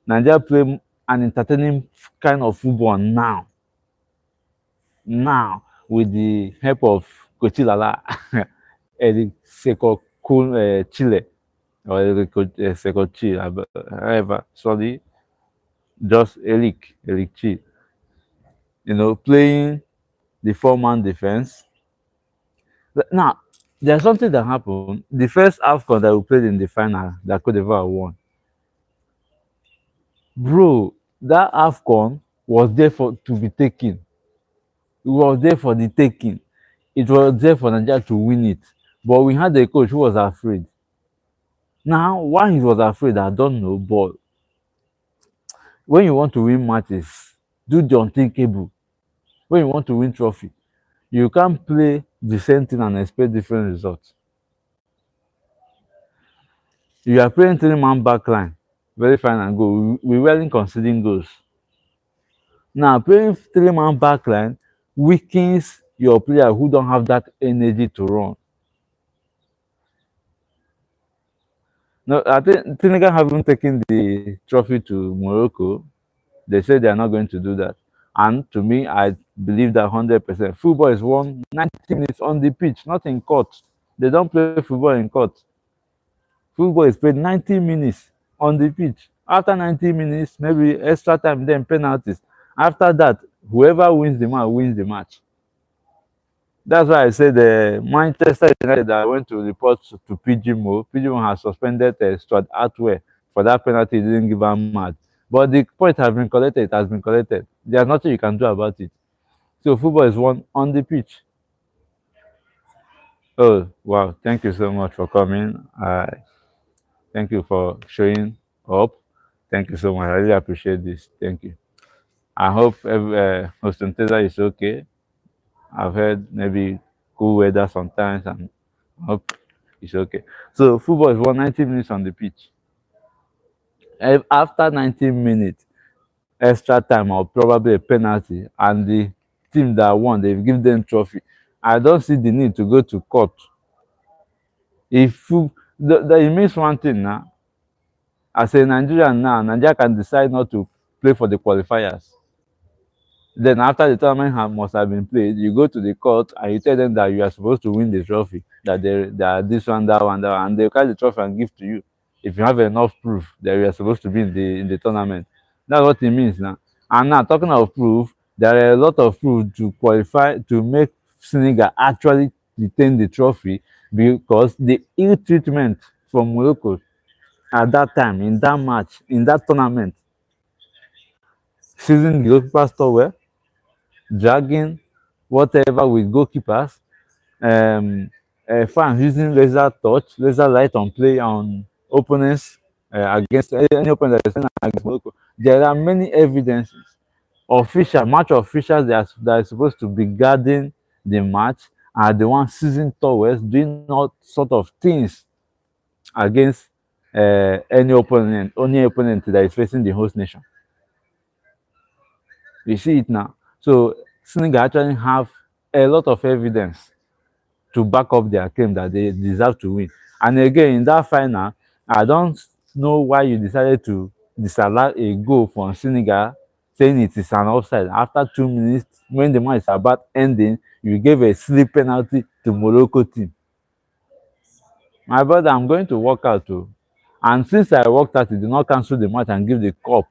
Nigeria play an entertaining kind of football now. Now, with the help of Coach Lala, Eric Seco Chile, or Eric Seco Chile, however, sorry, just Eric Chile, playing the four-man defense. Now, there's something that happened. The first AFCON that we played in the final that Cote d'Ivoire won, bro, that AFCON was there for to be taken. It was there for the taking. It was there for Nigeria to win it. But we had a coach who was afraid. Now, why he was afraid, I don't know. But when you want to win matches, do the unthinkable. When you want to win trophy, you can't play the same thing and expect different results. You are playing three-man backline, very fine and good. We weren't conceding goals. Now, playing three-man backline weakens your player who don't have that energy to run. No, I think Senegal haven't taken the trophy to Morocco. They say they are not going to do that. And to me, I believe that 100%. Football is won 90 minutes on the pitch, not in court. They don't play football in court. Football is played 90 minutes on the pitch. After 90 minutes, maybe extra time, then penalties. After that, whoever wins the match wins the match. That's why I said the Manchester United that went to report to PGMO. PGMO has suspended Stuart Atwell for that penalty he didn't give a match. But the point has been collected, it has been collected. There's nothing you can do about it. So football is won on the pitch. Oh wow, thank you so much for coming. Thank you for showing up. Thank you so much. I really appreciate this. Thank you. I hope Austin Taylor is okay. I've heard maybe cool weather sometimes, and I hope it's okay. So football is 190 minutes on the pitch. After 90 minutes, extra time or probably a penalty, and the team that won, they've given them trophy. I don't see the need to go to court. If it means one thing now, as a Nigerian now, Nigeria can decide not to play for the qualifiers. Then after the tournament must have been played, you go to the court and you tell them that you are supposed to win the trophy, that they are this one, that one, that one, and they'll carry the trophy and give to you if you have enough proof that you are supposed to be in the tournament. That's what it means now. And now talking of proof, there are a lot of proof to qualify to make Senegal actually retain the trophy because the ill treatment from Morocco at that time, in that match, in that tournament, seizing the goalkeeper's towel, dragging whatever with goalkeepers, fans using laser light on play on opponents against any opponent that is playing against Morocco. There are many evidences. Match officials that are supposed to be guarding the match are the ones seizing towels, doing all sort of things against any opponent that is facing the host nation. You see it now. So Senegal actually have a lot of evidence to back up their claim that they deserve to win. And again, in that final, I don't know why you decided to disallow a goal from Senegal saying it is an offside. After 2 minutes, when the match is about ending, you gave a silly penalty to Morocco team. My brother, I'm going to work out too. And since I worked out, he did not cancel the match and give the cup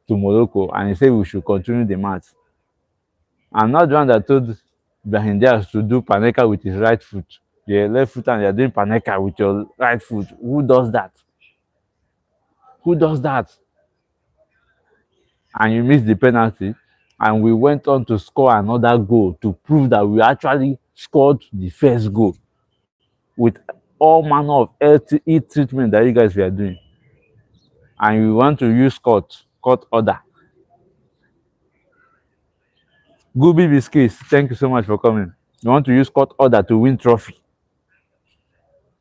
to Morocco, and he said we should continue the match. I'm not the one that told Brahim Diaz to do Panenka with his right foot. The left foot, and you're doing Panenka with your right foot. Who does that? Who does that? And you missed the penalty. And we went on to score another goal to prove that we actually scored the first goal with all manner of LTE treatment that you guys were doing. And we want to use court order. Gooby Biscuits, thank you so much for coming. You want to use court order to win trophy.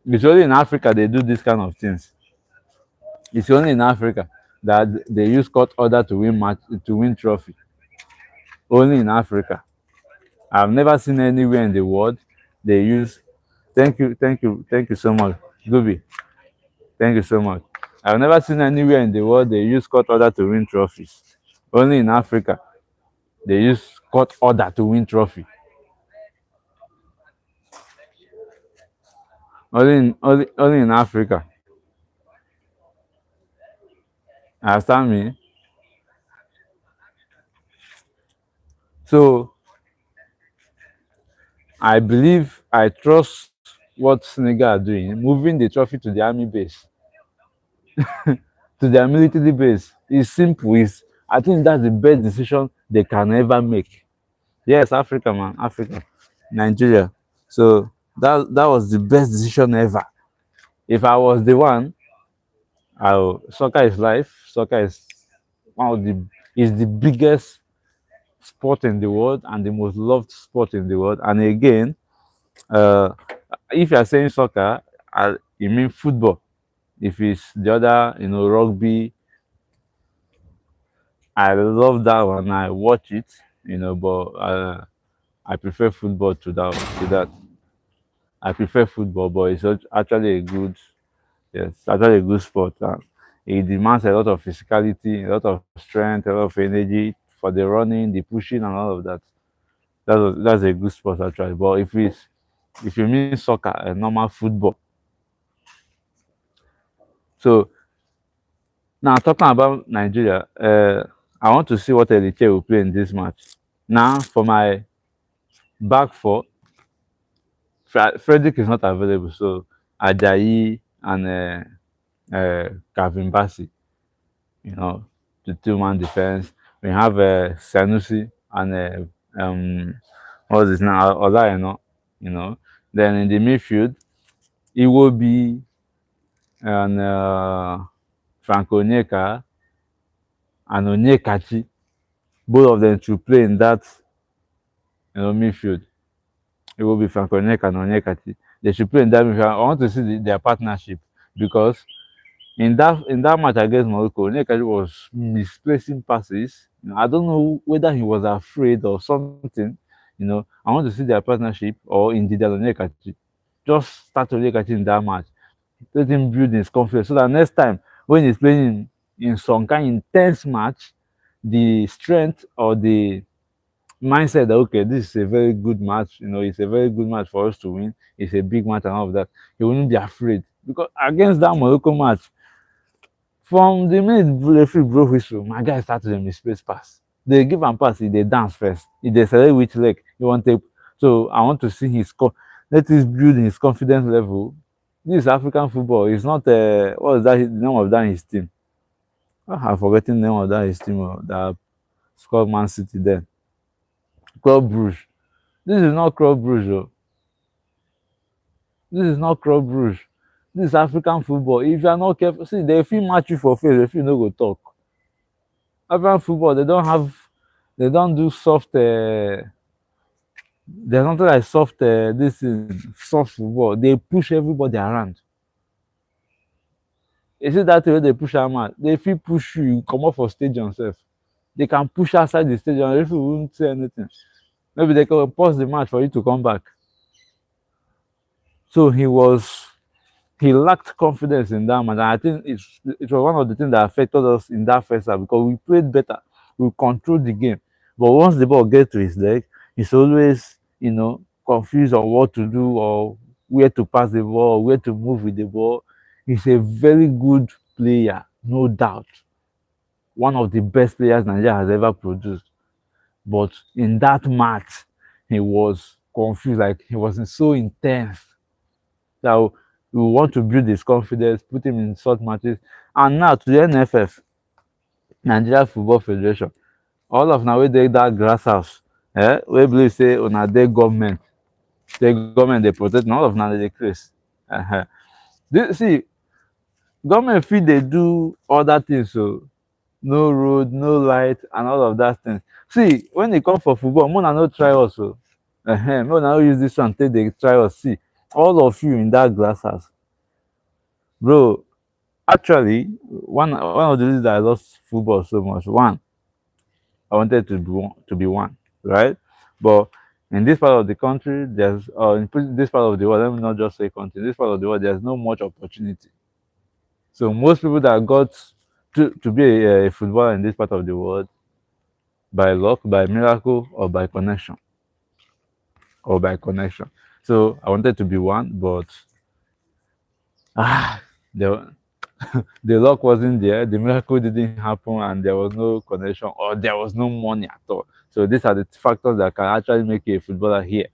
It's only in Africa they do this kind of things. It's only in Africa that they use court order to win trophy. Only in Africa. I've never seen anywhere in the world they use. Thank you so much, Gooby. Thank you so much. I've never seen anywhere in the world they use court order to win trophies. Only in Africa they use court order to win trophy. Only in Africa. Understand me? So I trust what Senegal are doing, moving the trophy to the army base, to their military base. It's simple. I think that's the best decision they can ever make. Yes, Africa, man, Africa, Nigeria. So that was the best decision ever. If I was the one, soccer is life. Soccer is the biggest sport in the world and the most loved sport in the world. And again, if you are saying soccer, you mean football. If it's the other, rugby, I love that one. I watch it, but I prefer football to that. I prefer football, but it's actually actually a good sport. It demands a lot of physicality, a lot of strength, a lot of energy for the running, the pushing, and all of that. That's a good sport actually. But if you mean soccer, a normal football. So now talking about Nigeria, I want to see what Elite will play in this match. Now for my back four, Frederick is not available, so Ajayi and Calvin Bassey, the two-man defense. We have Sanusi and what's his name, Olayeno, Then in the midfield, Iwobi and Franco Onyeka and Onyekachi, both of them should play in that midfield. It will be Franco Onyeka and Onyekachi. They should play in that midfield. I want to see their partnership because in that match against Morocco, Onyekachi was misplacing passes. I don't know whether he was afraid or something. I want to see their partnership or indeed Onyekachi. Just start Onyekachi in that match. Let him build his confidence so that next time when he's playing in some kind of intense match, the strength or the mindset that okay, this is a very good match, it's a very good match for us to win, it's a big match and all of that, he wouldn't be afraid. Because against that Morocco match, from the minute the referee blow whistle, my guy started to misplace pass. They give him pass, they dance first. If they select which leg he want to. So I want to see let us build his confidence level. This is African football. It's not what is that the name of that his team? I'm forgetting the name of that his team that scored Man City then. Club Brugge. This is not Club Brugge. Oh. This is not Club Brugge. This is African football. If you are not careful, see, they feel match you for face, if you no go talk. African football, they don't do soft. There's nothing like soft. This is soft football. They push everybody around. You see that way they push them out. They feel push you come up for stage yourself. They can push outside the stadium if you won't say anything. Maybe they can pause the match for you to come back. So he lacked confidence in that match. And I think it was one of the things that affected us in that first half because we played better. will control the game. But once the ball gets to his leg, he's always, confused on what to do or where to pass the ball, where to move with the ball. He's a very good player, no doubt. One of the best players Nigeria has ever produced. But in that match, he was confused, like he was so intense that we want to build his confidence, put him in short matches. And now to the NFF, Nigeria Football Federation, all of now we dey that grass house, we believe say una dey government, dey protect, and all of now dey craze. See, government fit dey do other things, so no road, no light, and all of that things. See, when e come for football, make una no try us o. Make una no use this one take dey try us. See, all of you in that glass house, bro. Actually, one of the reasons that I love football so much, one, I wanted to be one, right? But in this part of the country, there's in this part of the world, let me not just say country, in this part of the world, there's no much opportunity. So most people that got to be a footballer in this part of the world, by luck, by miracle, or by connection. So I wanted to be one, but the the luck wasn't there, the miracle didn't happen, and there was no connection or there was no money at all. So these are the factors that can actually make you a footballer here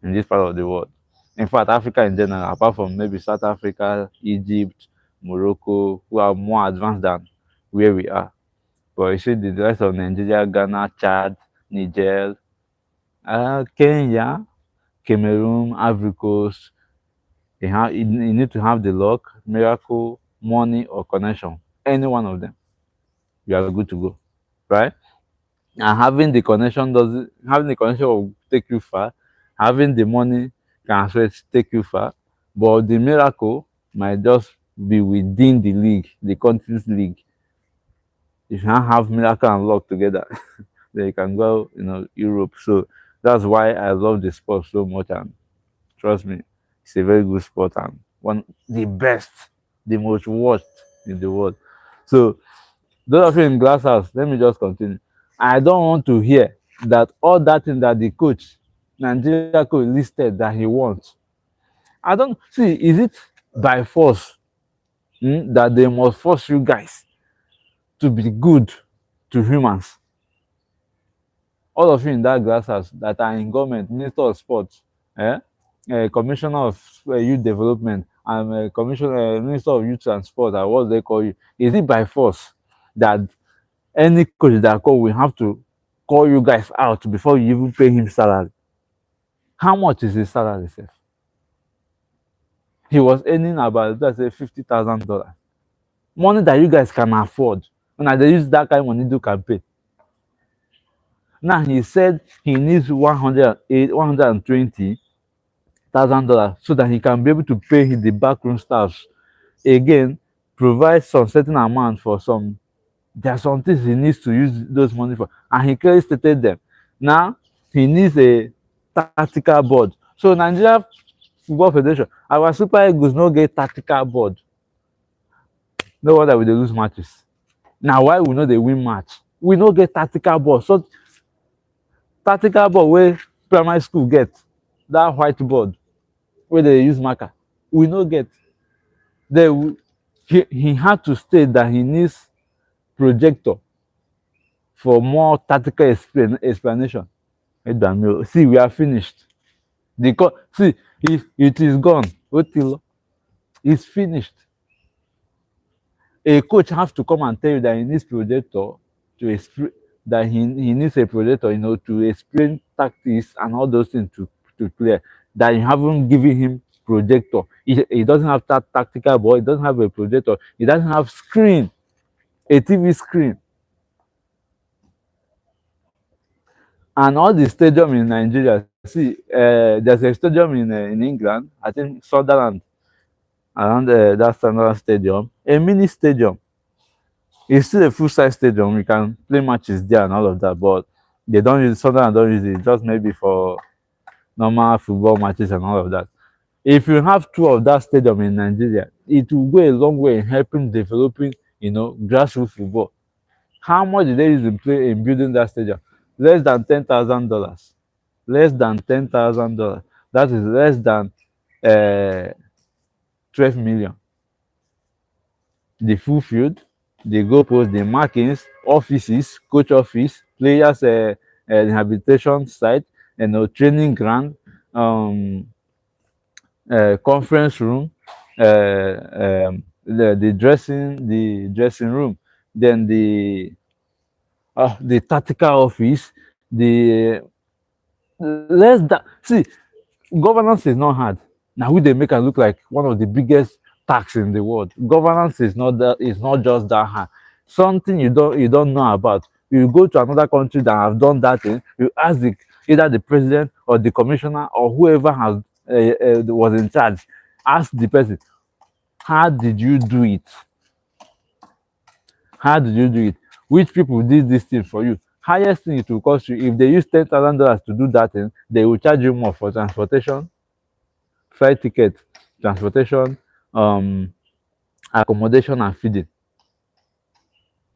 in this part of the world. In fact, Africa in general, apart from maybe South Africa, Egypt, Morocco, who are more advanced than where we are. But you see the rest of Nigeria, Ghana, Chad, Niger, Kenya, Cameroon, Ivory Coast, you need to have the luck, miracle, money, or connection. Any one of them, you are good to go, right? And having the connection will take you far. Having the money can also take you far. But the miracle might just be within the league, the country's league. If you don't have miracle and luck together, then you can go, Europe. So that's why I love the sport so much, and trust me, it's a very good sport and one the best, the most watched in the world. So those of you in glass house, let me just continue. I don't want to hear that all that thing that the coach, Nigeria coach, listed that he wants. I don't see, is it by force that they must force you guys to be good to humans? All of you in that glass house that are in government, Minister of Sports, Commissioner of Youth Development, and Minister of Youth and Sport, or what they call you, is it by force that any coach that call will have to call you guys out before you even pay him salary? How much is his salary, sir? He was earning about, let's say, $50,000. Money that you guys can afford. And they use that kind of money to campaign. Now he said he needs $120,000 so that he can be able to pay the backroom staffs. Again, provide some certain amount for some. There are some things he needs to use those money for, and he clearly stated them. Now he needs a tactical board. So Nigeria Football Federation, our Super Eagles no get tactical board. No wonder we dey lose matches. Now why we no dey win match? We no get tactical board. So tactical board wey primary school get, that white board wey dey use marker, we no get. He had to state that he needs projector for more tactical explanation. See, we are finished. See, it is gone. It's finished. A coach has to come and tell you that he needs projector to explain, that he needs a projector, to explain tactics and all those things to play. That you haven't given him projector. He doesn't have that tactical board. He doesn't have a projector. He doesn't have screen, a TV screen. And all the stadium in Nigeria, see, there's a stadium in England, I think Sunderland, around that Sunderland stadium, a mini stadium. It's still a full-size stadium. We can play matches there and all of that, but they don't use Sunderland. Don't use it, just maybe for normal football matches and all of that. If you have two of that stadium in Nigeria, it will go a long way in helping developing, grassroots football. How much did they use in play in building that stadium? Less than $10,000. Less than $10,000. That is less than 12 million. The full field, the goalpost, the markings, offices, coach office, players rehabilitation site, training ground, um, conference room, the dressing room, then the tactical office, the less that see governance is not hard. Now we they make it look like one of the biggest tax in the world. Governance is not just that hard. Something you don't know about. You go to another country that have done that thing. You ask either the president or the commissioner or whoever has was in charge. Ask the person, how did you do it? How did you do it? Which people did this thing for you? Highest thing it will cost you if they use $10,000 to do that thing, they will charge you more for transportation, flight ticket, transportation, um, accommodation, and feeding.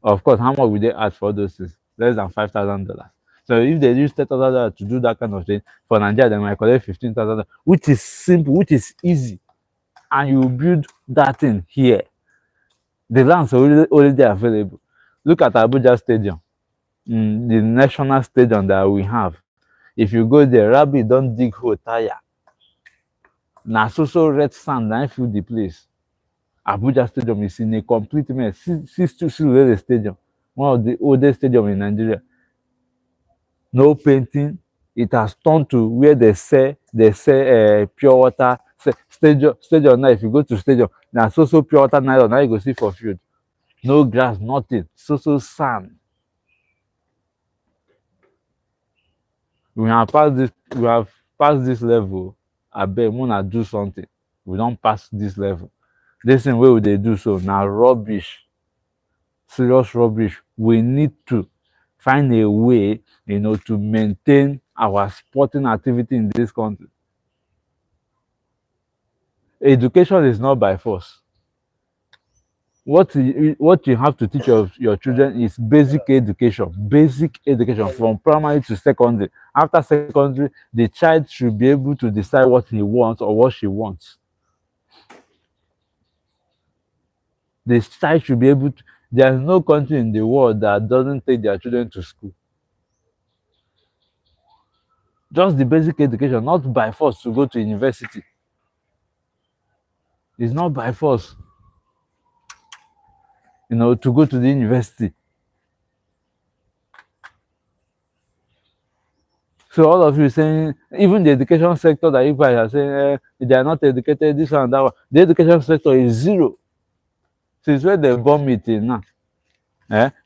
Of course, how much will they ask for those things? Less than $5,000. So if they use $10,000 to do that kind of thing, for Nigeria, they might collect $15,000, which is simple, which is easy, and you build that thing here. The land's already available. Look at Abuja Stadium, the national stadium that we have. If you go there, Rabbit don't dig hole tire. Na so red sand na fill the place. Abuja Stadium is in a complete mess. Still Stadium, one of the oldest stadium in Nigeria. No painting. It has turned to where they sell pure water. Stadium now, if you go to stadium, na so pure water nylon now you go see for field. No grass, nothing. So sand. We have passed this level. Abeg, una do something. We don pass this level. This thing wey we dey do so na rubbish, serious rubbish. We need to find a way, to maintain our sporting activity in this country. Education is not by force. What you have to teach your children is basic education from primary to secondary. After secondary, the child should be able to decide what he wants or what she wants. The child should be able to. There is no country in the world that doesn't take their children to school. Just the basic education, not by force to go to university. It's not by force, to go to the university. So all of you saying, even the education sector that you guys are saying, they are not educated, this one and that one. The education sector is zero. Since where they bomb it in now.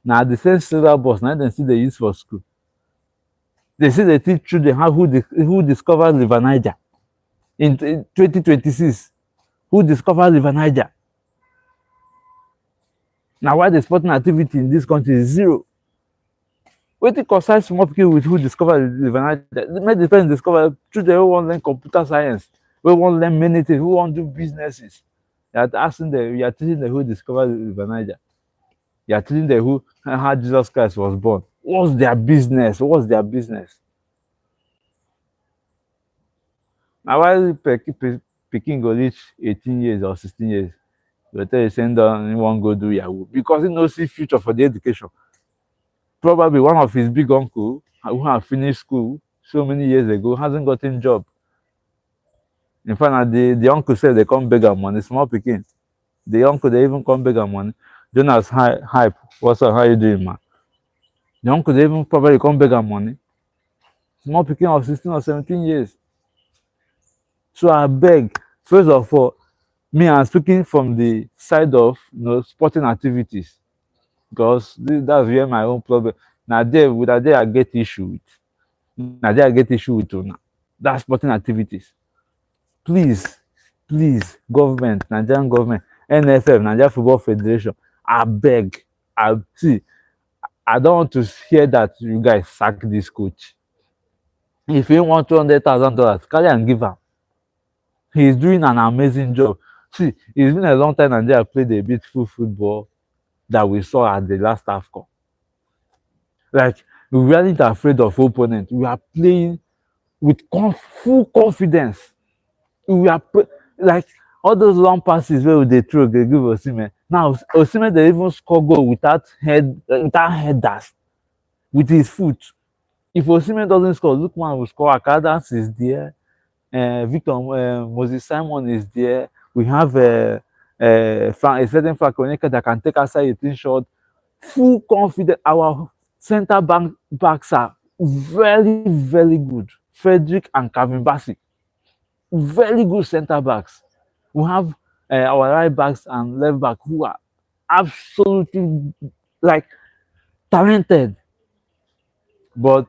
Now the same syllabus now they see they use for school. They say they teach children who discovered River Niger in 2026. Who discovered River Niger? Now why the sporting activity in this country is zero? Wetin concern small pikin with who discover River Niger? Make the parents discover children who wan learn computer science, who wan learn many things, who wan do businesses. You are teaching them who discovered River Niger. You are teaching them how Jesus Christ was born. What's their business? Now why pikin go reach 18 years or 16 years, go tell you send down he wan go do yahoo because he no see future for the education. Probably one of his big uncle who have finished school so many years ago hasn't gotten job. In fact, the uncle said they come beg am money, small pikin. The uncle they even come beg am money. Jonas hype, what's up? How you doing, man? The uncle they even probably come beg am money. Small pikin of 16 or 17 years. So I beg, first of all, me I'm speaking from the side of sporting activities. Because that's where my own problem. Now there I get issue with. Now there I get issue with una. That's sporting activities. Please, government, Nigerian government, NFF, Nigeria Football Federation, I beg. I don't want to hear that you guys sack this coach. If you want $200,000, carry and give him. He's doing an amazing job. See, it's been a long time Nigeria played a beautiful football that we saw at the last AFCON. Like we aren't afraid of opponent. We are playing with full confidence. We are like all those long passes where they throw, they give Osimhen. Now Osimhen they even score goal without headers with his foot. If Osimhen doesn't score, Lookman will score. Akadas is there. Victor Moses Simon is there. We have a certain Frank that can take aside a thin shot. Full confidence. Our backs are very, very good. Frederick and Calvin Bassey, very good centre backs. We have our right backs and left back who are absolutely like talented. But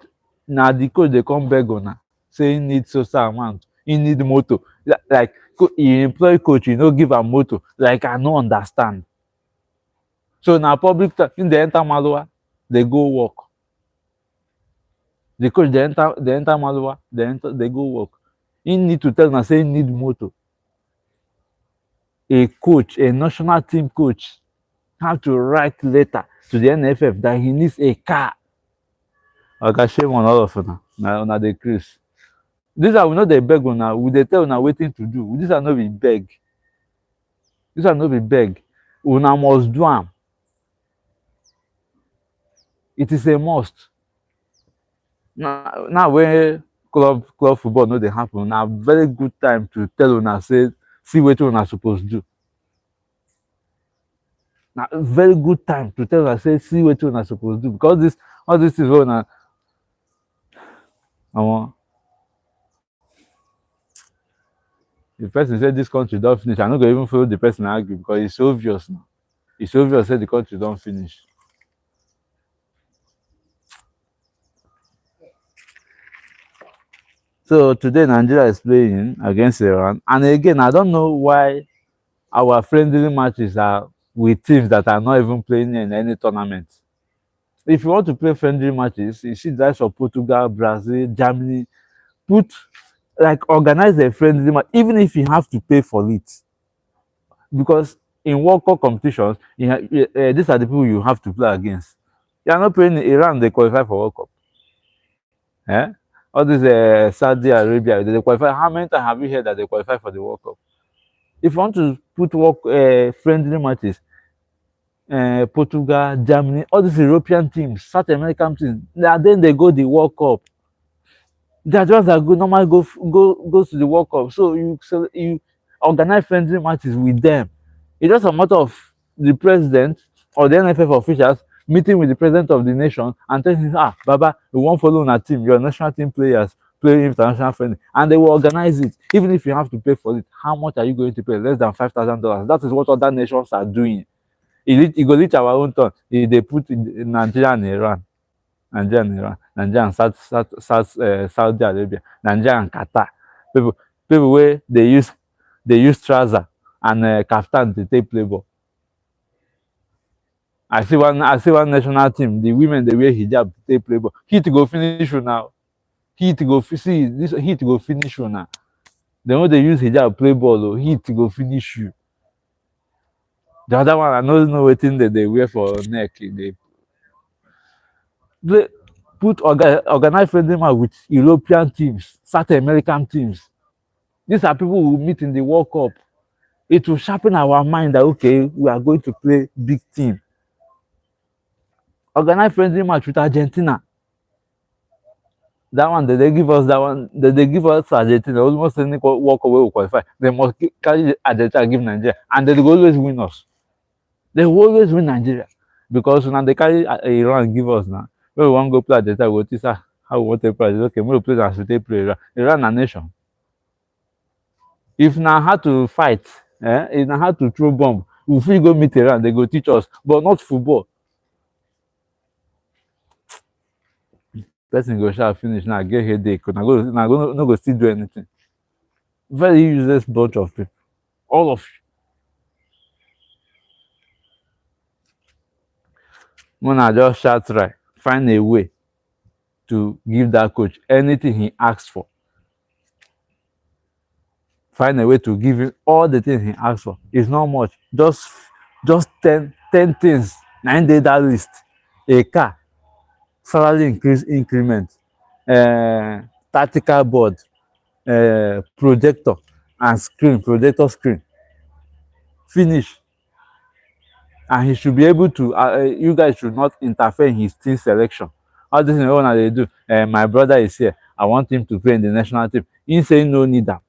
now the coach they come beg on say he need Sosa amount, he need motor. Like he employ coach, you know, give a motor. Like I no understand. So now public in the enter Malua, they go work. The coach they enter Malua, they go work. He need to tell na say he need motor. A coach, a national team coach, have to write letter to the NFF that he needs a car. Oga, shame on all of una. Na dey craze. Dis are we no dey beg una, we dey tell una wetin to do. Dis are no be beg. Dis are no be beg. Una must do am. It is a must. Now when club football no dey happen, na very good time to tell una say see wetin una suppose do. Na very good time to tell una say see wetin una suppose do, because all dis things wey una the person say dis country don finish, I no go even follow the person argue because it's obvious now. It's obvious say the country don finish. So today Nigeria is playing against Iran, and again I don't know why our friendly matches are with teams that are not even playing in any tournament. If you want to play friendly matches, you see guys of Portugal, Brazil, Germany, organize a friendly match, even if you have to pay for it. Because in World Cup competitions, these are the people you have to play against. You are not playing Iran, they qualify for World Cup. All these Saudi Arabia, they qualify. How many times have you heard that they qualify for the World Cup? If you want to put friendly matches, Portugal, Germany, all these European teams, South American teams, then they go the World Cup. They are just that good, normally go to the World Cup. So you organize friendly matches with them. It's just a matter of the president or the NFF officials meeting with the president of the nation and telling him, Baba, we won't follow on our team, your national team players play international friendly, and they will organize it. Even if you have to pay for it, how much are you going to pay? Less than $5,000. That is what other nations are doing. It go reach our own turn. They put in Nigeria and Iran, Nigeria and Saudi Arabia, Nigeria and Qatar. People where they use trouser and kaftan to take play ball. I see one national team, the women they wear hijab to take play ball. Heat go finish you now. Heat go finish you now. They know they use hijab play ball, oh, heat go finish you. The other one, I don't know what thing that they wear for neck. They put organized friendly match with European teams, South American teams. These are people who meet in the World Cup. It will sharpen our mind that okay, we are going to play big team. Organized friendly match with Argentina. That one, they give us Argentina, almost any World Cup will qualify. They must carry Argentina and give Nigeria, and they will always win us. They will always win Nigeria because now they carry Iran and give us now. When we want to go play Argentina, we will teach how we want to play. Okay, we will play as we play Iran. Iran a nation. If now how to fight, if now how to throw bomb, if we go meet Iran, they go teach us, but not football. Person go shall finish now, get headache, now go still do anything. Very useless bunch of people. All of you. Mona just shout right. Find a way to give that coach anything he asks for. Find a way to give him all the things he asks for. It's not much. Just 10 things. 9 days that list. A car. salary increase increment, tactical board, projector and screen, projector screen. Finish. And he should be able to, you guys should not interfere in his team selection. All this is what they do. My brother is here, I want him to play in the national team. He say no need am.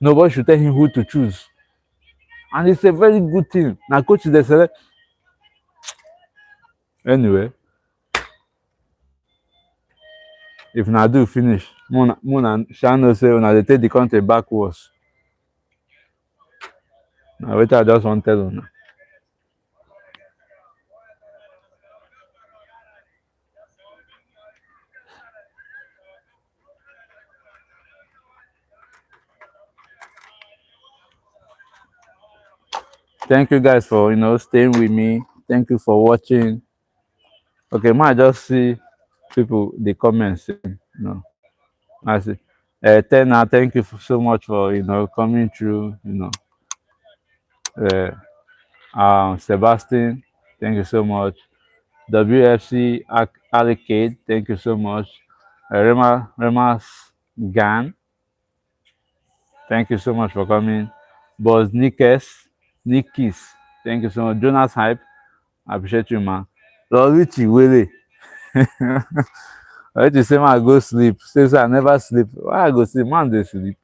Nobody should tell him who to choose. And it's a very good thing. Now coach dey select. Anyway, if na do finish, una sha know say una dey take the country backwards. Na wetin I just wan tell una. Thank you guys for staying with me. Thank you for watching. Okay, ma just see people the comments. I see. Tena, thank you so much for coming through. Sebastian, thank you so much. WFC Arcade, thank you so much. Remas Gan, thank you so much for coming. Boss Nikis, thank you so much. Jonas Hype, I appreciate you, man. Lorichi Wele. I just say, man, I go sleep. Say, I never sleep. Why I go sleep? Man, they sleep.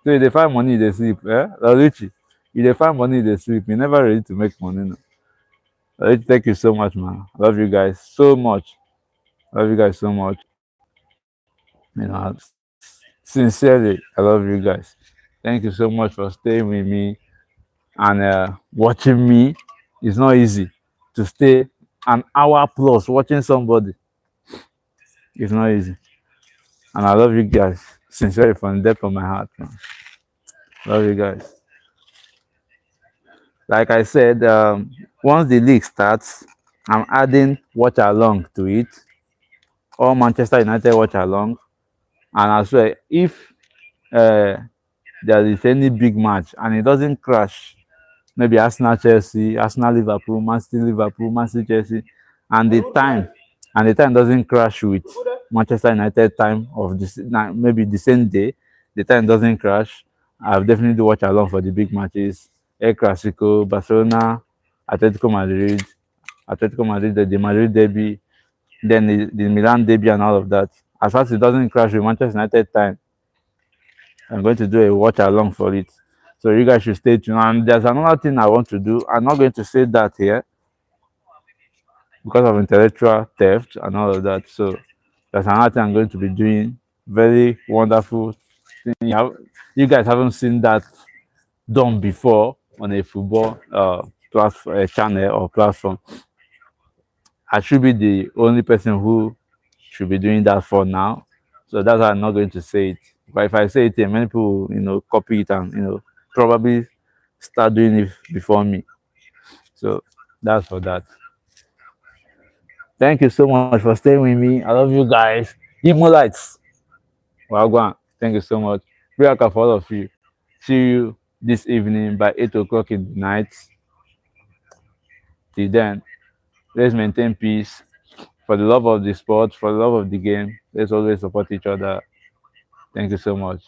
So if they find money, they sleep. Lorichi, if they find money, they sleep. You never ready to make money. No. Lorichi, thank you so much, man. I love you guys so much. I love you guys so much. Sincerely, I love you guys. Thank you so much for staying with me and watching me. It's not easy to stay an hour plus watching somebody. It's not easy. And I love you guys sincerely from the depth of my heart, man. Love you guys. Like I said, once the league starts, I'm adding watch along to it. All Manchester United watch along. And as well, if there is any big match and it doesn't crash, maybe Arsenal Chelsea, Arsenal Liverpool, Man City Liverpool, Man City Chelsea, and the time doesn't crash with Manchester United time of this, maybe the same day, the time doesn't crash. I'll definitely watch along for the big matches. El Clasico, Barcelona, Atletico Madrid, the Madrid derby, then the Milan derby and all of that. As far as it doesn't crash with Manchester United time, I'm going to do a watch along for it. So you guys should stay tuned. And there's another thing I want to do. I'm not going to say that here because of intellectual theft and all of that. So there's another thing I'm going to be doing. Very wonderful thing. You guys haven't seen that done before on a football platform, channel or platform. I should be the only person who should be doing that for now. So that's why I'm not going to say it. But if I say it, many people, copy it and, probably start doing it before me. So that's for that. Thank you so much for staying with me. I love you guys. Give more lights. Well, thank you so much. Pray for all of you. See you this evening by 8 o'clock in the night. Till then, let's maintain peace. For the love of the sport, for the love of the game, let's always support each other. Thank you so much.